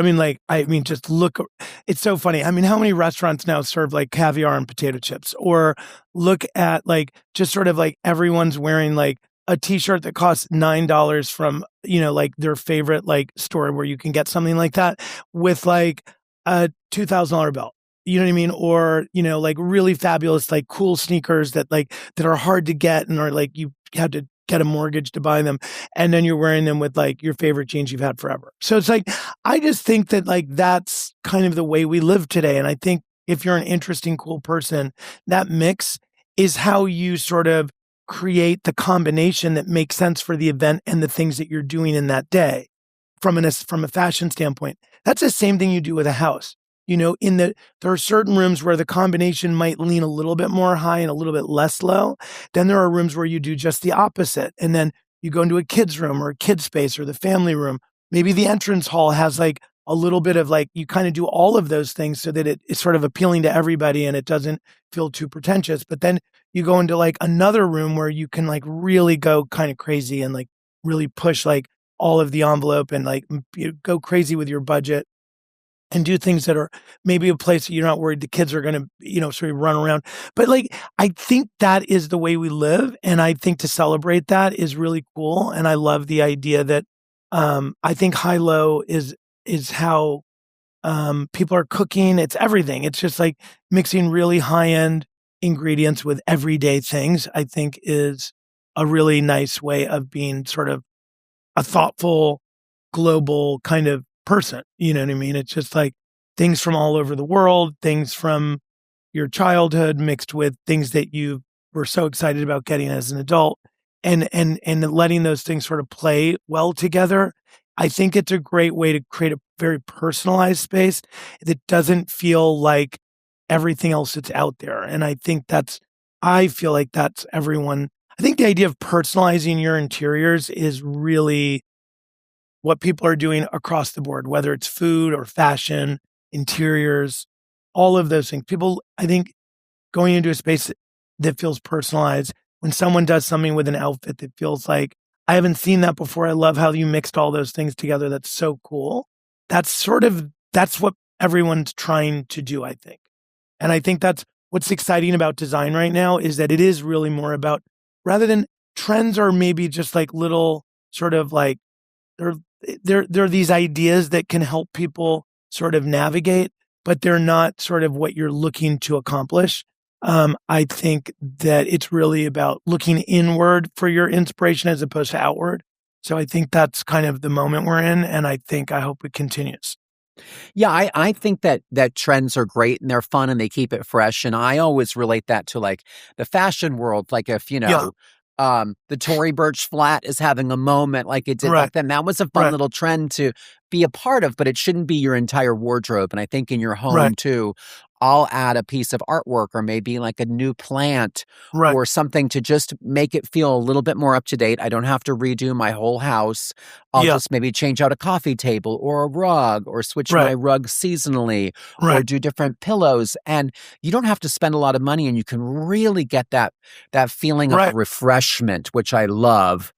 just look... It's so funny. I mean, how many restaurants now serve, like, caviar and potato chips? Or look at, like, just sort of, like, everyone's wearing, like, a t-shirt that costs $9 from, you know, like their favorite like store where you can get something like that with like a $2,000 belt. You know what I mean? Or, you know, like really fabulous, like cool sneakers that are hard to get and are like, you have to get a mortgage to buy them. And then you're wearing them with like your favorite jeans you've had forever. So it's like, I just think that like, that's kind of the way we live today. And I think if you're an interesting, cool person, that mix is how you sort of create the combination that makes sense for the event and the things that you're doing in that day from a fashion standpoint. That's the same thing you do with a house. You know, there are certain rooms where the combination might lean a little bit more high and a little bit less low. Then there are rooms where you do just the opposite. And then you go into a kid's room or a kid's space or the family room. Maybe the entrance hall has like a little bit of like, you kind of do all of those things so that it's sort of appealing to everybody and it doesn't feel too pretentious. But then you go into like another room where you can like really go kind of crazy and like really push like all of the envelope and like go crazy with your budget and do things that are maybe a place that you're not worried the kids are going to, sort of run around. But like, I think that is the way we live. And I think to celebrate that is really cool. And I love the idea that, I think high-low is how, people are cooking. It's everything. It's just like mixing really high-end ingredients with everyday things, I think is a really nice way of being sort of a thoughtful, global kind of person. You know what I mean? It's just like things from all over the world, things from your childhood mixed with things that you were so excited about getting as an adult and letting those things sort of play well together. I think it's a great way to create a very personalized space that doesn't feel like everything else that's out there. And I feel like that's everyone. I think the idea of personalizing your interiors is really what people are doing across the board, whether it's food or fashion, interiors, all of those things. People, I think, going into a space that feels personalized, when someone does something with an outfit that feels like, I haven't seen that before. I love how you mixed all those things together. That's so cool. That's what everyone's trying to do, I think. And I think that's what's exciting about design right now is that it is really more about, rather than trends are maybe just like little sort of like, they're these ideas that can help people sort of navigate, but they're not sort of what you're looking to accomplish. I think that it's really about looking inward for your inspiration as opposed to outward. So I think that's kind of the moment we're in, and I hope it continues. Yeah, I think that trends are great and they're fun and they keep it fresh. And I always relate that to like the fashion world. Like if, the Tory Burch flat is having a moment like it did back then. That was a fun little trend to be a part of, but it shouldn't be your entire wardrobe. And I think in your home too, I'll add a piece of artwork or maybe like a new plant or something to just make it feel a little bit more up to date. I don't have to redo my whole house. I'll just maybe change out a coffee table or a rug or switch my rug seasonally or do different pillows. And you don't have to spend a lot of money and you can really get that feeling of refreshment, which I love.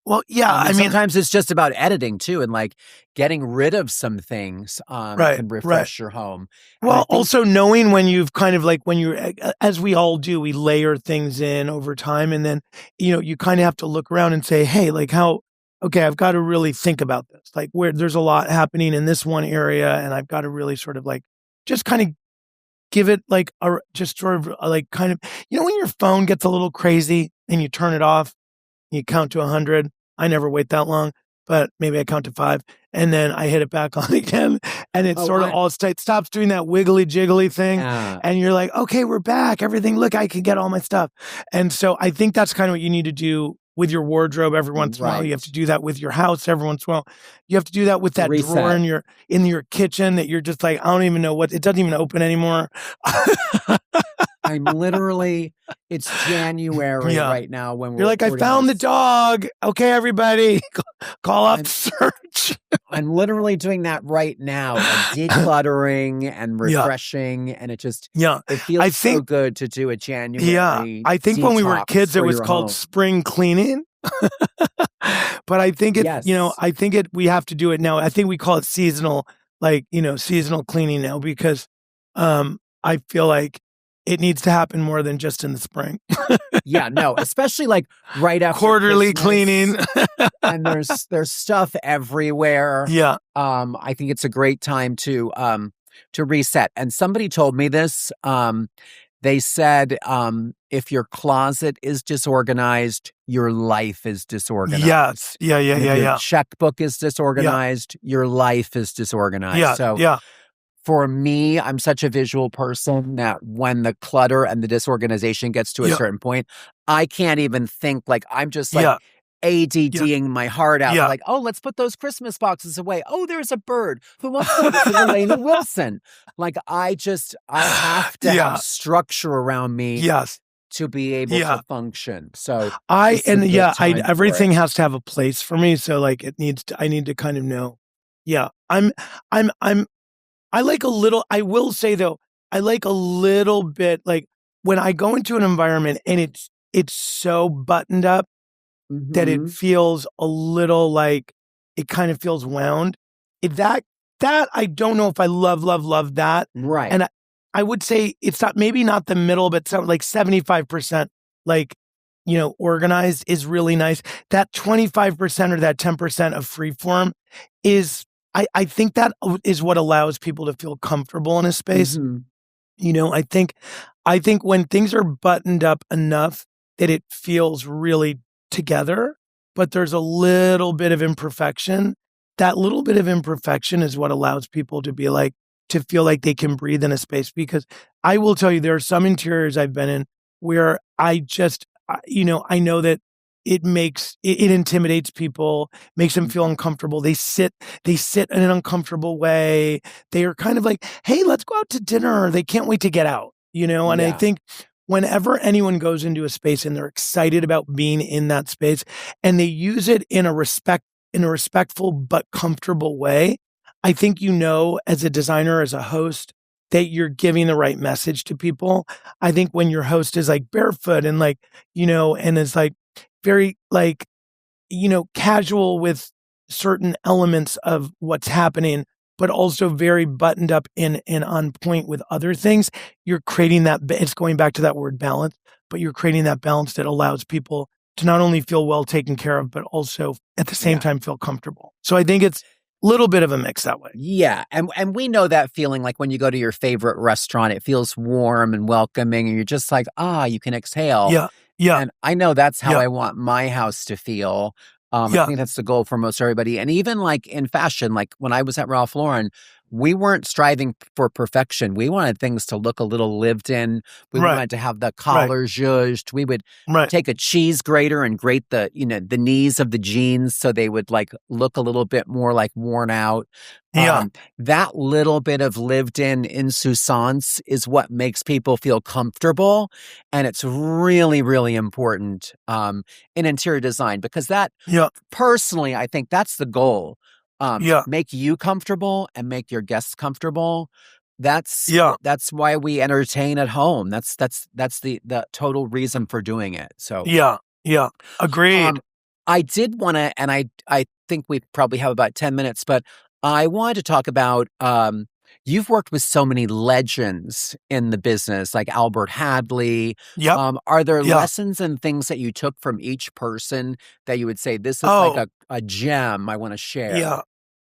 Well, yeah, I mean, sometimes it's just about editing too, and like getting rid of some things can refresh your home. Well, also knowing when you've kind of like when you're, as we all do, we layer things in over time, and then you kind of have to look around and say, hey, like okay, I've got to really think about this. Like where there's a lot happening in this one area, and I've got to really sort of like just kind of give it like just sort of like kind of when your phone gets a little crazy and you turn it off. You count to 100. I never wait that long, but maybe I count to 5, and then I hit it back on again, and it stops doing that wiggly jiggly thing, and you're like, okay, we're back. Everything, look, I can get all my stuff. And so I think that's kind of what you need to do with your wardrobe every once in a while. You have to do that with your house every once in a while. You have to do that with that drawer in your kitchen that you're just like, I don't even know it doesn't even open anymore. I'm literally, it's January right now when you're like, I found the dog. Okay, everybody, call up search. I'm literally doing that right now, like decluttering and refreshing, and it just it feels so good to do a January. Yeah, I think when we were kids, it was called spring cleaning. But I think we have to do it now. I think we call it seasonal, seasonal cleaning now because I feel like it needs to happen more than just in the spring. Especially like right after quarterly Christmas. Cleaning. And there's stuff everywhere. Yeah. I think it's a great time to reset. And somebody told me this. They said if your closet is disorganized, your life is disorganized. Yes. Yeah. Your checkbook is disorganized, your life is disorganized. For me, I'm such a visual person that when the clutter and the disorganization gets to a certain point, I can't even think. Like I'm just like ADDing my heart out. Like, oh, let's put those Christmas boxes away. Oh, there's a bird. Who wants to listen to Elena Wilson? Like I have to have structure around me to be able to function. So everything has to have a place for me. So like I need to kind of know Yeah. I like a little, I will say though, I like a little bit, like when I go into an environment and it's so buttoned up that it feels a little like it kind of feels wound. That I don't know if I love that. Right. And I would say it's not, maybe not the middle, but something like 75%, like, organized is really nice. That 25% or that 10% of free form is, I think that is what allows people to feel comfortable in a space. I think when things are buttoned up enough that it feels really together, but there's a little bit of imperfection, that little bit of imperfection is what allows people to feel like they can breathe in a space. Because I will tell you, there are some interiors I've been in where I know that it intimidates people, makes them feel uncomfortable. They sit in an uncomfortable way. They are kind of like, hey, let's go out to dinner. They can't wait to get out, and I think whenever anyone goes into a space and they're excited about being in that space and they use it in a respectful but comfortable way, I think, as a designer, as a host, that you're giving the right message to people. I think when your host is like barefoot and and is like very casual with certain elements of what's happening, but also very buttoned up and on point with other things, you're creating that, it's going back to that word balance, but you're creating that balance that allows people to not only feel well taken care of, but also at the same time feel comfortable. So I think it's a little bit of a mix that way. Yeah. And we know that feeling, like when you go to your favorite restaurant, it feels warm and welcoming and you're just like, you can exhale. Yeah. Yeah. And I know that's how I want my house to feel. I think that's the goal for most everybody. And even like in fashion, like when I was at Ralph Lauren, we weren't striving for perfection. We wanted things to look a little lived in. We wanted to have the collar zhuzhed. We would take a cheese grater and grate the knees of the jeans so they would like look a little bit more like worn out. That little bit of lived in insouciance is what makes people feel comfortable. And it's really, really important in interior design, because that personally, I think that's the goal. Make you comfortable and make your guests comfortable. That's why we entertain at home. That's the total reason for doing it. So agreed. I did want to, and I think we probably have about 10 minutes, but I wanted to talk about, you've worked with so many legends in the business, like Albert Hadley. Are there lessons and things that you took from each person that you would say, this is like a gem I want to share? Yeah.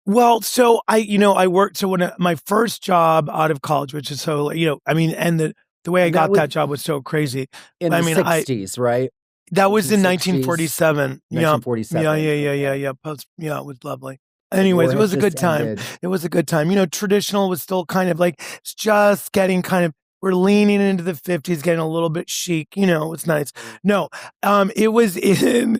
Well, so I worked, so when my first job out of college, which is and the way I got that job was so crazy. In the 60s, right? That was in 1947. 1947. Yeah. It was lovely. Anyways, it was a good time. It was a good time. Traditional was still kind of like, it's just getting kind of, we're leaning into the 50s, getting a little bit chic. It's nice. No, it was in,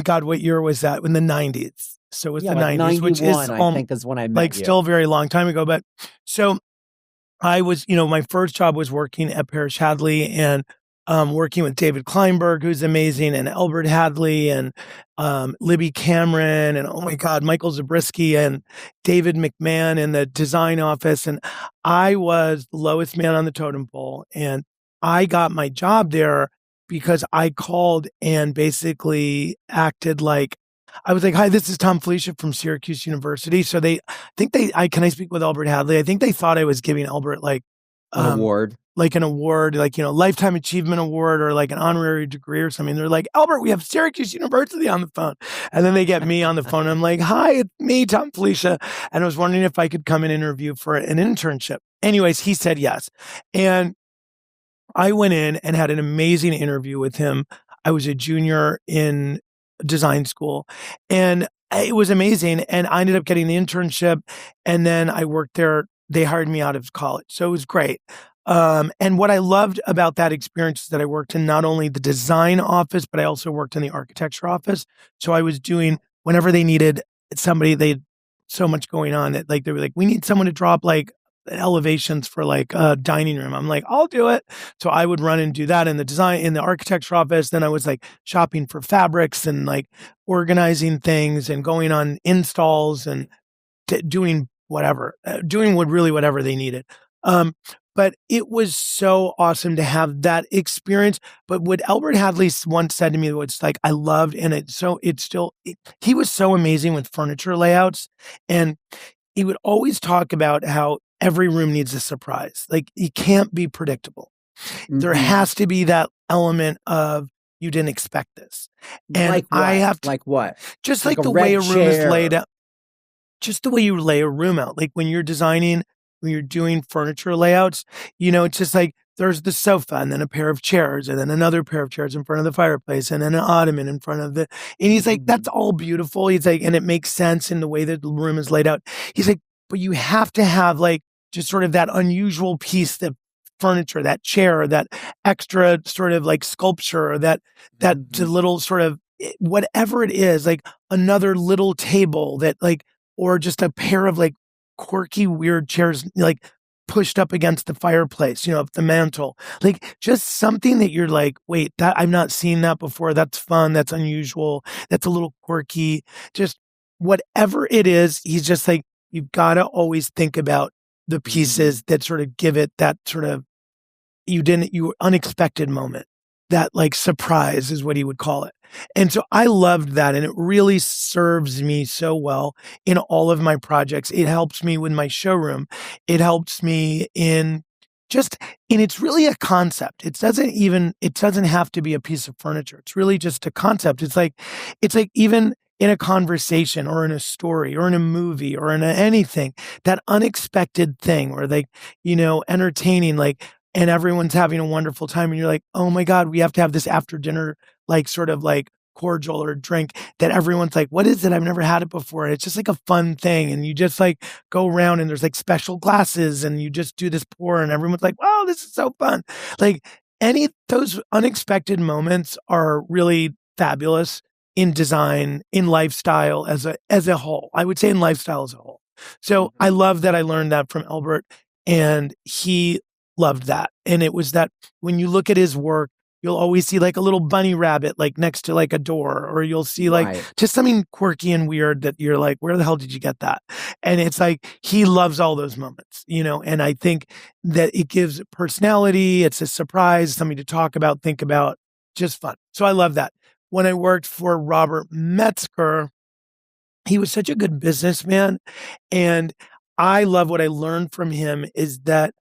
God, what year was that? In the 90s. So it's the 90s, which is, I think is when I met you. Still a very long time ago. But so I was, my first job was working at Parish-Hadley and working with David Kleinberg, who's amazing, and Albert Hadley and Libby Cameron and, oh my God, Michael Zabriskie and David McMahon in the design office. And I was the lowest man on the totem pole. And I got my job there because I called and basically acted like, I was like, hi, this is Thom Filicia from Syracuse University. So can I speak with Albert Hadley? I think they thought I was giving Albert like an award. Like an award, like, Lifetime Achievement Award or like an honorary degree or something. They're like, Albert, we have Syracuse University on the phone. And then they get me on the phone. And I'm like, hi, it's me, Thom Filicia. And I was wondering if I could come and interview for an internship. Anyways, he said yes. And I went in and had an amazing interview with him. I was a junior in design school and it was amazing. And I ended up getting the internship and then I worked there. They hired me out of college. So it was great. And what I loved about that experience is that I worked in not only the design office, but I also worked in the architecture office. So I was doing, whenever they needed somebody, they had so much going on that like, they were like, we need someone to drop like elevations for like a dining room. I'm like, I'll do it. So I would run and do that in the architecture office. Then I was like shopping for fabrics and like organizing things and going on installs and doing whatever, whatever they needed. But it was so awesome to have that experience. But what Albert Hadley once said to me, was like, I loved, and he was so amazing with furniture layouts. And he would always talk about how every room needs a surprise. Like, it can't be predictable. Mm-hmm. There has to be that element of, you didn't expect this. And like what? I have to, like what? Just like the way a room is laid out. Just the way you lay a room out. Like when you're designing, when you're doing furniture layouts, it's just like, there's the sofa and then a pair of chairs and then another pair of chairs in front of the fireplace and then an ottoman in front of and he's like, that's all beautiful. He's like, and it makes sense in the way that the room is laid out. He's like, but you have to have like just sort of that unusual piece, that furniture, that chair, that extra sort of like sculpture, or that little sort of whatever it is, like another little table that like, or just a pair of like quirky, weird chairs, like pushed up against the fireplace, up the mantle, like just something that you're like, wait, that I've not seen that before. That's fun. That's unusual. That's a little quirky. Just whatever it is, he's just like, you've got to always think about the pieces that sort of give it that sort of, unexpected moment. That like surprise is what he would call it. And so I loved that. And it really serves me so well in all of my projects. It helps me with my showroom. It helps me and it's really a concept. It doesn't have to be a piece of furniture. It's really just a concept. It's like even in a conversation or in a story or in a movie or in anything, that unexpected thing or like, entertaining, like, and everyone's having a wonderful time. And you're like, oh my God, we have to have this after dinner, like sort of like cordial or drink that everyone's like, what is it? I've never had it before. And it's just like a fun thing. And you just like go around and there's like special glasses and you just do this pour and everyone's like, wow, this is so fun. Like those unexpected moments are really fabulous in design, in lifestyle as a whole. I would say in lifestyle as a whole. So I love that I learned that from Albert, and he loved that. And it was that when you look at his work, you'll always see like a little bunny rabbit, like next to like a door, or you'll see like just something quirky and weird that you're like, where the hell did you get that? And it's like, he loves all those moments, and I think that it gives personality. It's a surprise, something to talk about, think about, just fun. So I love that. When I worked for Robert Metzger, he was such a good businessman. And I love what I learned from him is that,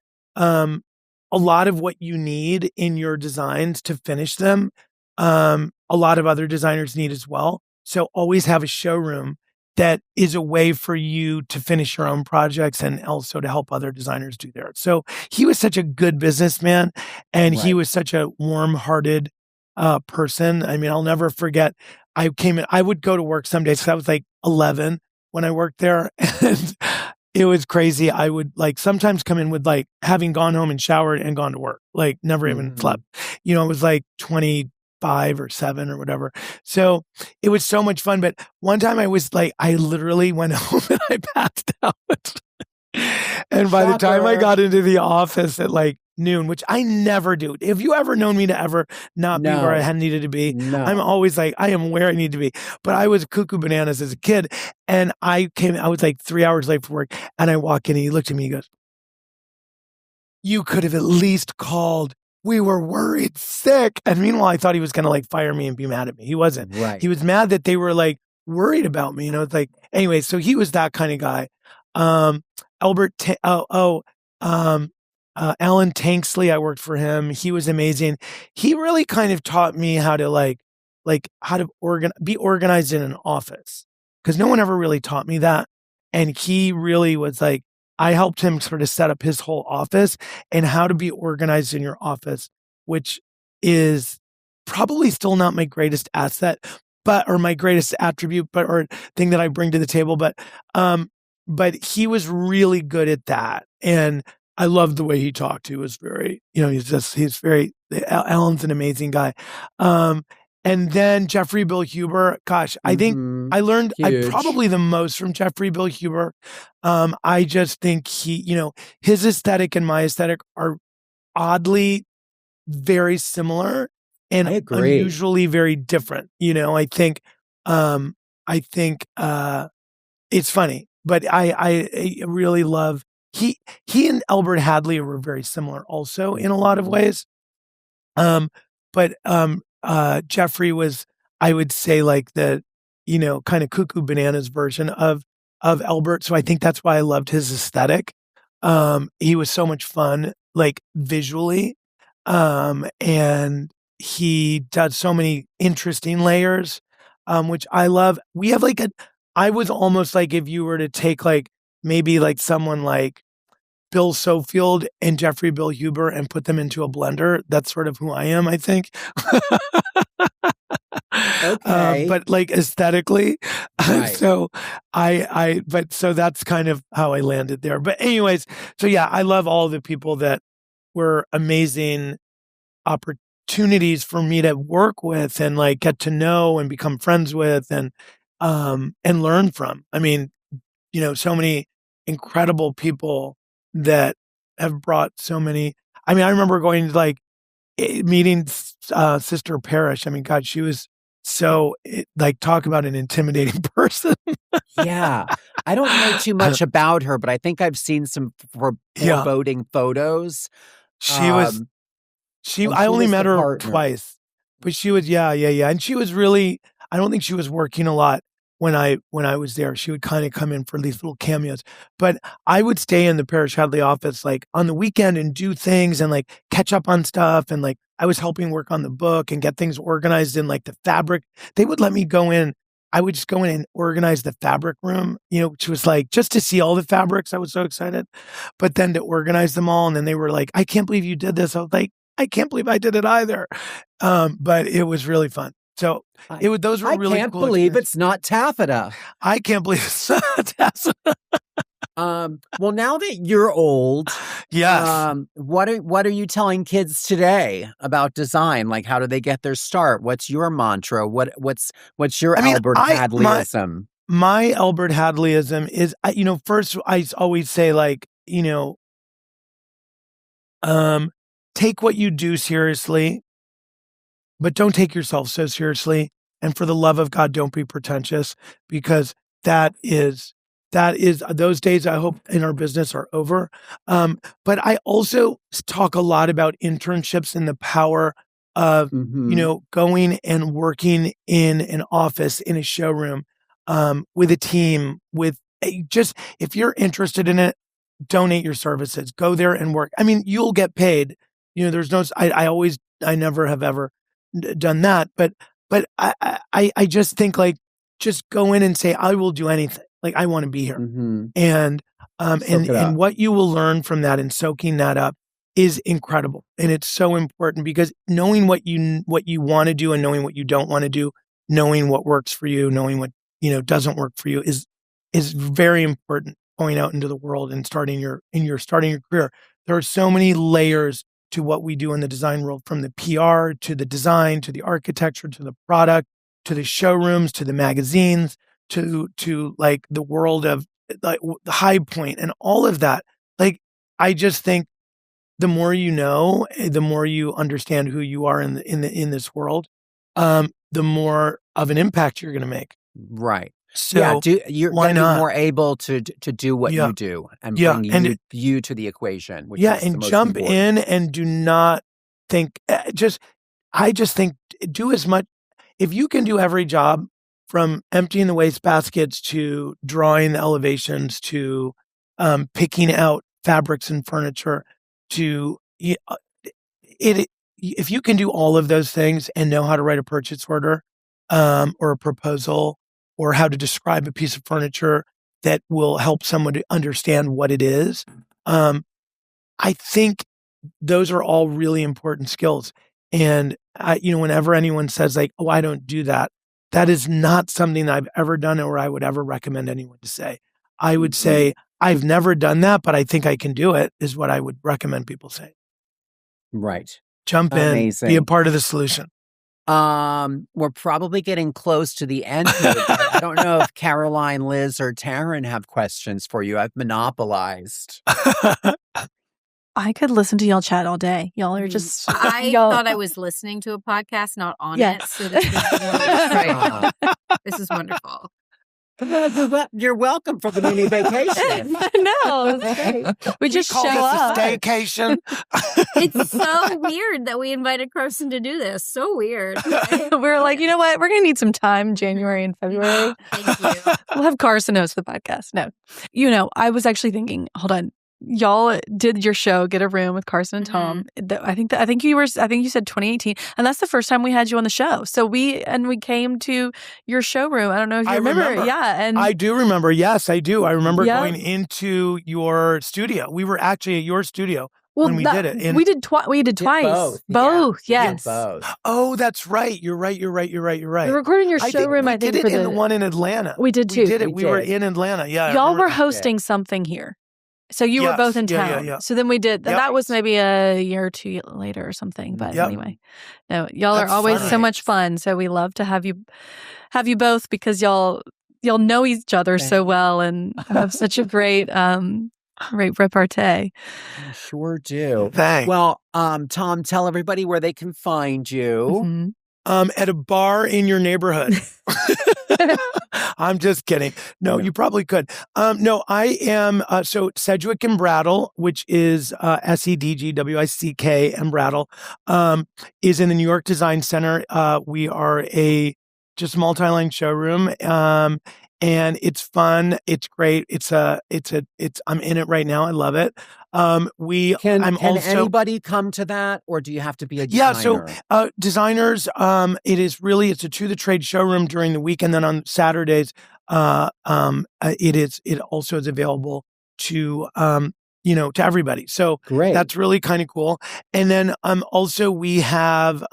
a lot of what you need in your designs to finish them, a lot of other designers need as well. So always have a showroom that is a way for you to finish your own projects and also to help other designers do theirs. So he was such a good businessman, and he was such a warm-hearted person. I mean, I'll never forget. I would go to work some days because I was like 11 when I worked there, and it was crazy. I would like sometimes come in with like having gone home and showered and gone to work, like never even slept. It was like 25 or 7 or whatever. So it was so much fun. But one time I was like, I literally went home and I passed out. And by the time I got into the office at like noon, which I never do. Have you ever known me to ever not be where I had needed to be? No. I'm always like, I am where I need to be. But I was cuckoo bananas as a kid. And I was like 3 hours late for work. And I walk in and he looked at me, he goes, you could have at least called. We were worried sick. And meanwhile, I thought he was going to like fire me and be mad at me. He wasn't. Right. He was mad that they were like worried about me. It's like, anyway, so he was that kind of guy. Alan Tanksley, I worked for him. He was amazing. He really kind of taught me how to be organized in an office, because no one ever really taught me that. And he really was like, I helped him sort of set up his whole office and how to be organized in your office, which is probably still not my greatest asset, or my greatest attribute, or thing that I bring to the table. But he was really good at that. And I loved the way he talked. He was very, Alan's an amazing guy. And then Jeffrey Bill Huber, gosh, I think I learned probably the most from Jeffrey Bill Huber. I just think his aesthetic and my aesthetic are oddly very similar and unusually very different. I think it's funny but I really love he and Parish-Hadley were very similar also in a lot of ways. But Jeffrey was, I would say, like the, kind of cuckoo bananas version of Albert. So I think that's why I loved his aesthetic. He was so much fun, like visually. And he does so many interesting layers, which I love. We have I was almost like if you were to take like maybe like someone like Bill Sofield and Jeffrey Bill Huber and put them into a blender. That's sort of who I am, I think. Okay. But like aesthetically. Right. So so that's kind of how I landed there. But anyways, so yeah, I love all the people that were amazing opportunities for me to work with and like get to know and become friends with and learn from. I mean, so many incredible people that have brought so many. I mean, I remember going to like meeting Sister Parish. I mean, God, she was so like talk about an intimidating person. Yeah. I don't know too much about her, but I think I've seen some foreboding photos. She was, I only met her twice, but she was, yeah. And she was really, I don't think she was working a lot when I was there. She would kind of come in for these little cameos, but I would stay in the Parish-Hadley office like on the weekend and do things and like catch up on stuff. And like, I was helping work on the book and get things organized in like the fabric. They would let me go in. I would just go in and organize the fabric room, which was like just to see all the fabrics. I was so excited, but then to organize them all. And then they were like, I can't believe you did this. I was like, I can't believe I did it either. But it was really fun. So those were really cool. I can't believe it's not taffeta. I can't believe it's not taffeta. Well, now that you're old, yes. What are you telling kids today about design? Like, how do they get their start? What's your mantra? What's your Albert Hadleyism? My Albert Hadleyism is, first I always say like, take what you do seriously, but don't take yourself so seriously. And for the love of God, don't be pretentious, because that is those days I hope in our business are over. But I also talk a lot about internships and the power of, going and working in an office, in a showroom, with a team, if you're interested in it, donate your services, go there and work. I mean, you'll get paid. There's no, I never have ever done that, but I just think like, just go in and say, I will do anything. Like, I want to be here. Mm-hmm. And what you will learn from that and soaking that up is incredible. And it's so important, because knowing what you want to do and knowing what you don't want to do, knowing what works for you, knowing what, doesn't work for you is very important going out into the world and starting your career. There are so many layers to what we do in the design world, from the PR to the design, to the architecture, to the product, to the showrooms, to the magazines, to like the world of like the High Point and all of that. Like, I just think the more you know, the more you understand who you are in this world, the more of an impact you're going to make. Right. So you're going to be more able to do what you do and bring you to the equation. Which is and the jump most in and do not think. I just think do as much. If you can do every job, from emptying the waste baskets to drawing the elevations to picking out fabrics and furniture, to if you can do all of those things and know how to write a purchase order or a proposal, or how to describe a piece of furniture that will help someone to understand what it is, I think those are all really important skills. And whenever anyone says like, "Oh, I don't do that," that is not something I've ever done or I would ever recommend anyone to say. I would say, I've never done that, but I think I can do it, is what I would recommend people say. Right. Jump in, be a part of the solution. We're probably getting close to the end here, but I don't know if Caroline, Liz, or Taryn have questions for you. I've monopolized. I could listen to y'all chat all day. Y'all are just. I thought I was listening to a podcast, not on it. So this is wonderful. This is wonderful. You're welcome for the mini vacation. No, it's great. We just show up. Staycation. It's so weird that we invited Carson to do this. So weird. We're like, you know what? We're going to need some time, January and February. Thank you. We'll have Carson host the podcast. No, I was actually thinking, hold on. Y'all did your show, Get a Room with Carson and Thom. I think you said 2018, and that's the first time we had you on the show. So we came to your showroom. I don't know if you remember. Yeah, and I do remember. Yes, I do. I remember going into your studio. We were actually at your studio when we did it. We did twice. Both. Yes. Both. Oh, that's right. You're right. We recorded in your showroom. I think we did it in the one in Atlanta. We did too. We were in Atlanta. Yeah. Y'all were hosting something here. So you were both in town. Yeah. So then we did. That was maybe a year or two later or something. But anyway, no, y'all are always so much fun. So we love to have you both because y'all know each other so well and have such a great repartee. I sure do. Thanks. Well, Thom, tell everybody where they can find you. At a bar in your neighborhood. I'm just kidding. No, you probably could. No, I am, so Sedgwick and Brattle, which is SEDGWICK and Brattle, is in the New York Design Center. We are just multi-line showroom. And it's fun. It's great. I'm in it right now. I love it. Can anybody come to that, or do you have to be a designer? Yeah, so designers, it's a to the trade showroom during the week, and then on Saturdays, it also is available to to everybody. So great. That's really kind of cool. And then also we have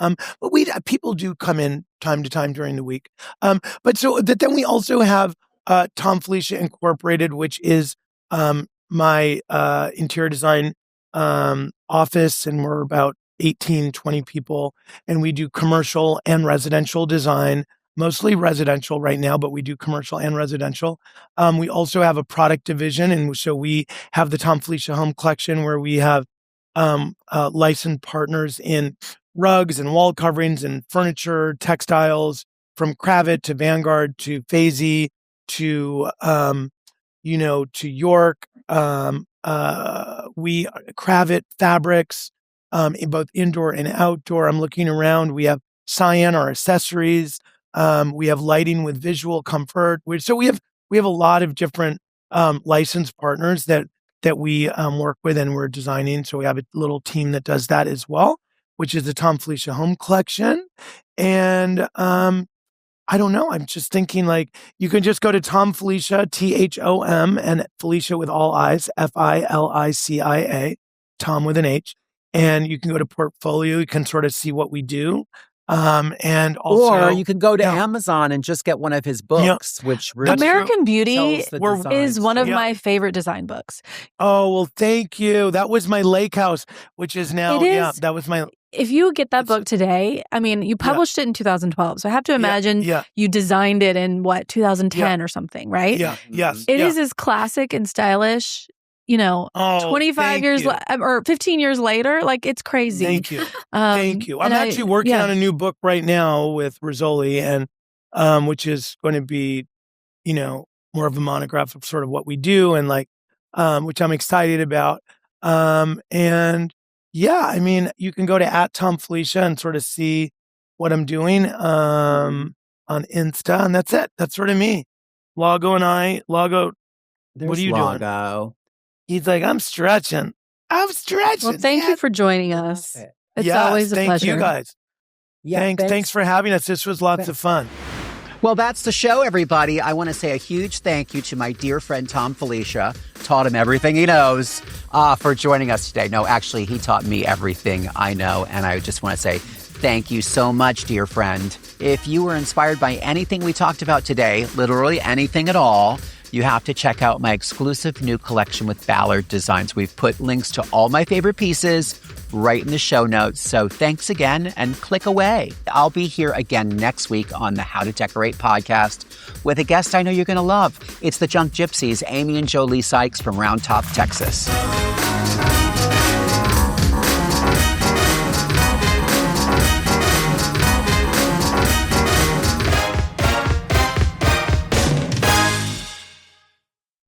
people do come in time to time during the week. But then we also have Thom Filicia Incorporated, which is my interior design office, and we're about 18, 20 people, and we do commercial and residential design, mostly residential right now, but we do commercial and residential. We also have a product division, and so we have the Thom Filicia Home Collection, where we have licensed partners in rugs and wall coverings and furniture, textiles, from Kravet to Vanguard to Fazy to to York. We Kravet fabrics, in both indoor and outdoor. I'm looking around. We have Cyan, our accessories. We have lighting with visual comfort. So we have a lot of different licensed partners that we work with and we're designing. So we have a little team that does that as well, which is the Thom Filicia Home Collection. And I don't know. I'm just thinking you can just go to Thom Filicia, THOM, and Filicia with all I's, FILICIA, Thom with an H. And you can go to portfolio. You can sort of see what we do. And also, or you can go to Amazon and just get one of his books, which really American Beauty is one of Yeah. my favorite design books. Oh, well, thank you. That was my lake house, which is now, that was my. If you get that book today, I mean, you published it in 2012. So I have to imagine you designed it in 2010 or something, right? Yeah. Yes. It is as classic and stylish, 25 years or 15 years later. Like, it's crazy. Thank you. Thank you. I'm actually working on a new book right now with Rizzoli, and which is going to be, more of a monograph of sort of what we do, and which I'm excited about. And yeah, I mean, you can go to @Thom Filicia and sort of see what I'm doing on Insta, and that's it. That's sort of me. Lago and I. Lago, what are you doing? He's like, I'm stretching. Well, thank you for joining us. It's always a pleasure. Thank you guys. Yeah, thanks for having us. This was lots of fun. Well, that's the show, everybody. I want to say a huge thank you to my dear friend, Thom Filicia. Taught him everything he knows for joining us today. No, actually, he taught me everything I know. And I just want to say thank you so much, dear friend. If you were inspired by anything we talked about today, literally anything at all, you have to check out my exclusive new collection with Ballard Designs. We've put links to all my favorite pieces right in the show notes. So thanks again, and click away. I'll be here again next week on the How to Decorate podcast with a guest I know you're going to love. It's the Junk Gypsies, Amy and Jolie Sykes from Round Top, Texas.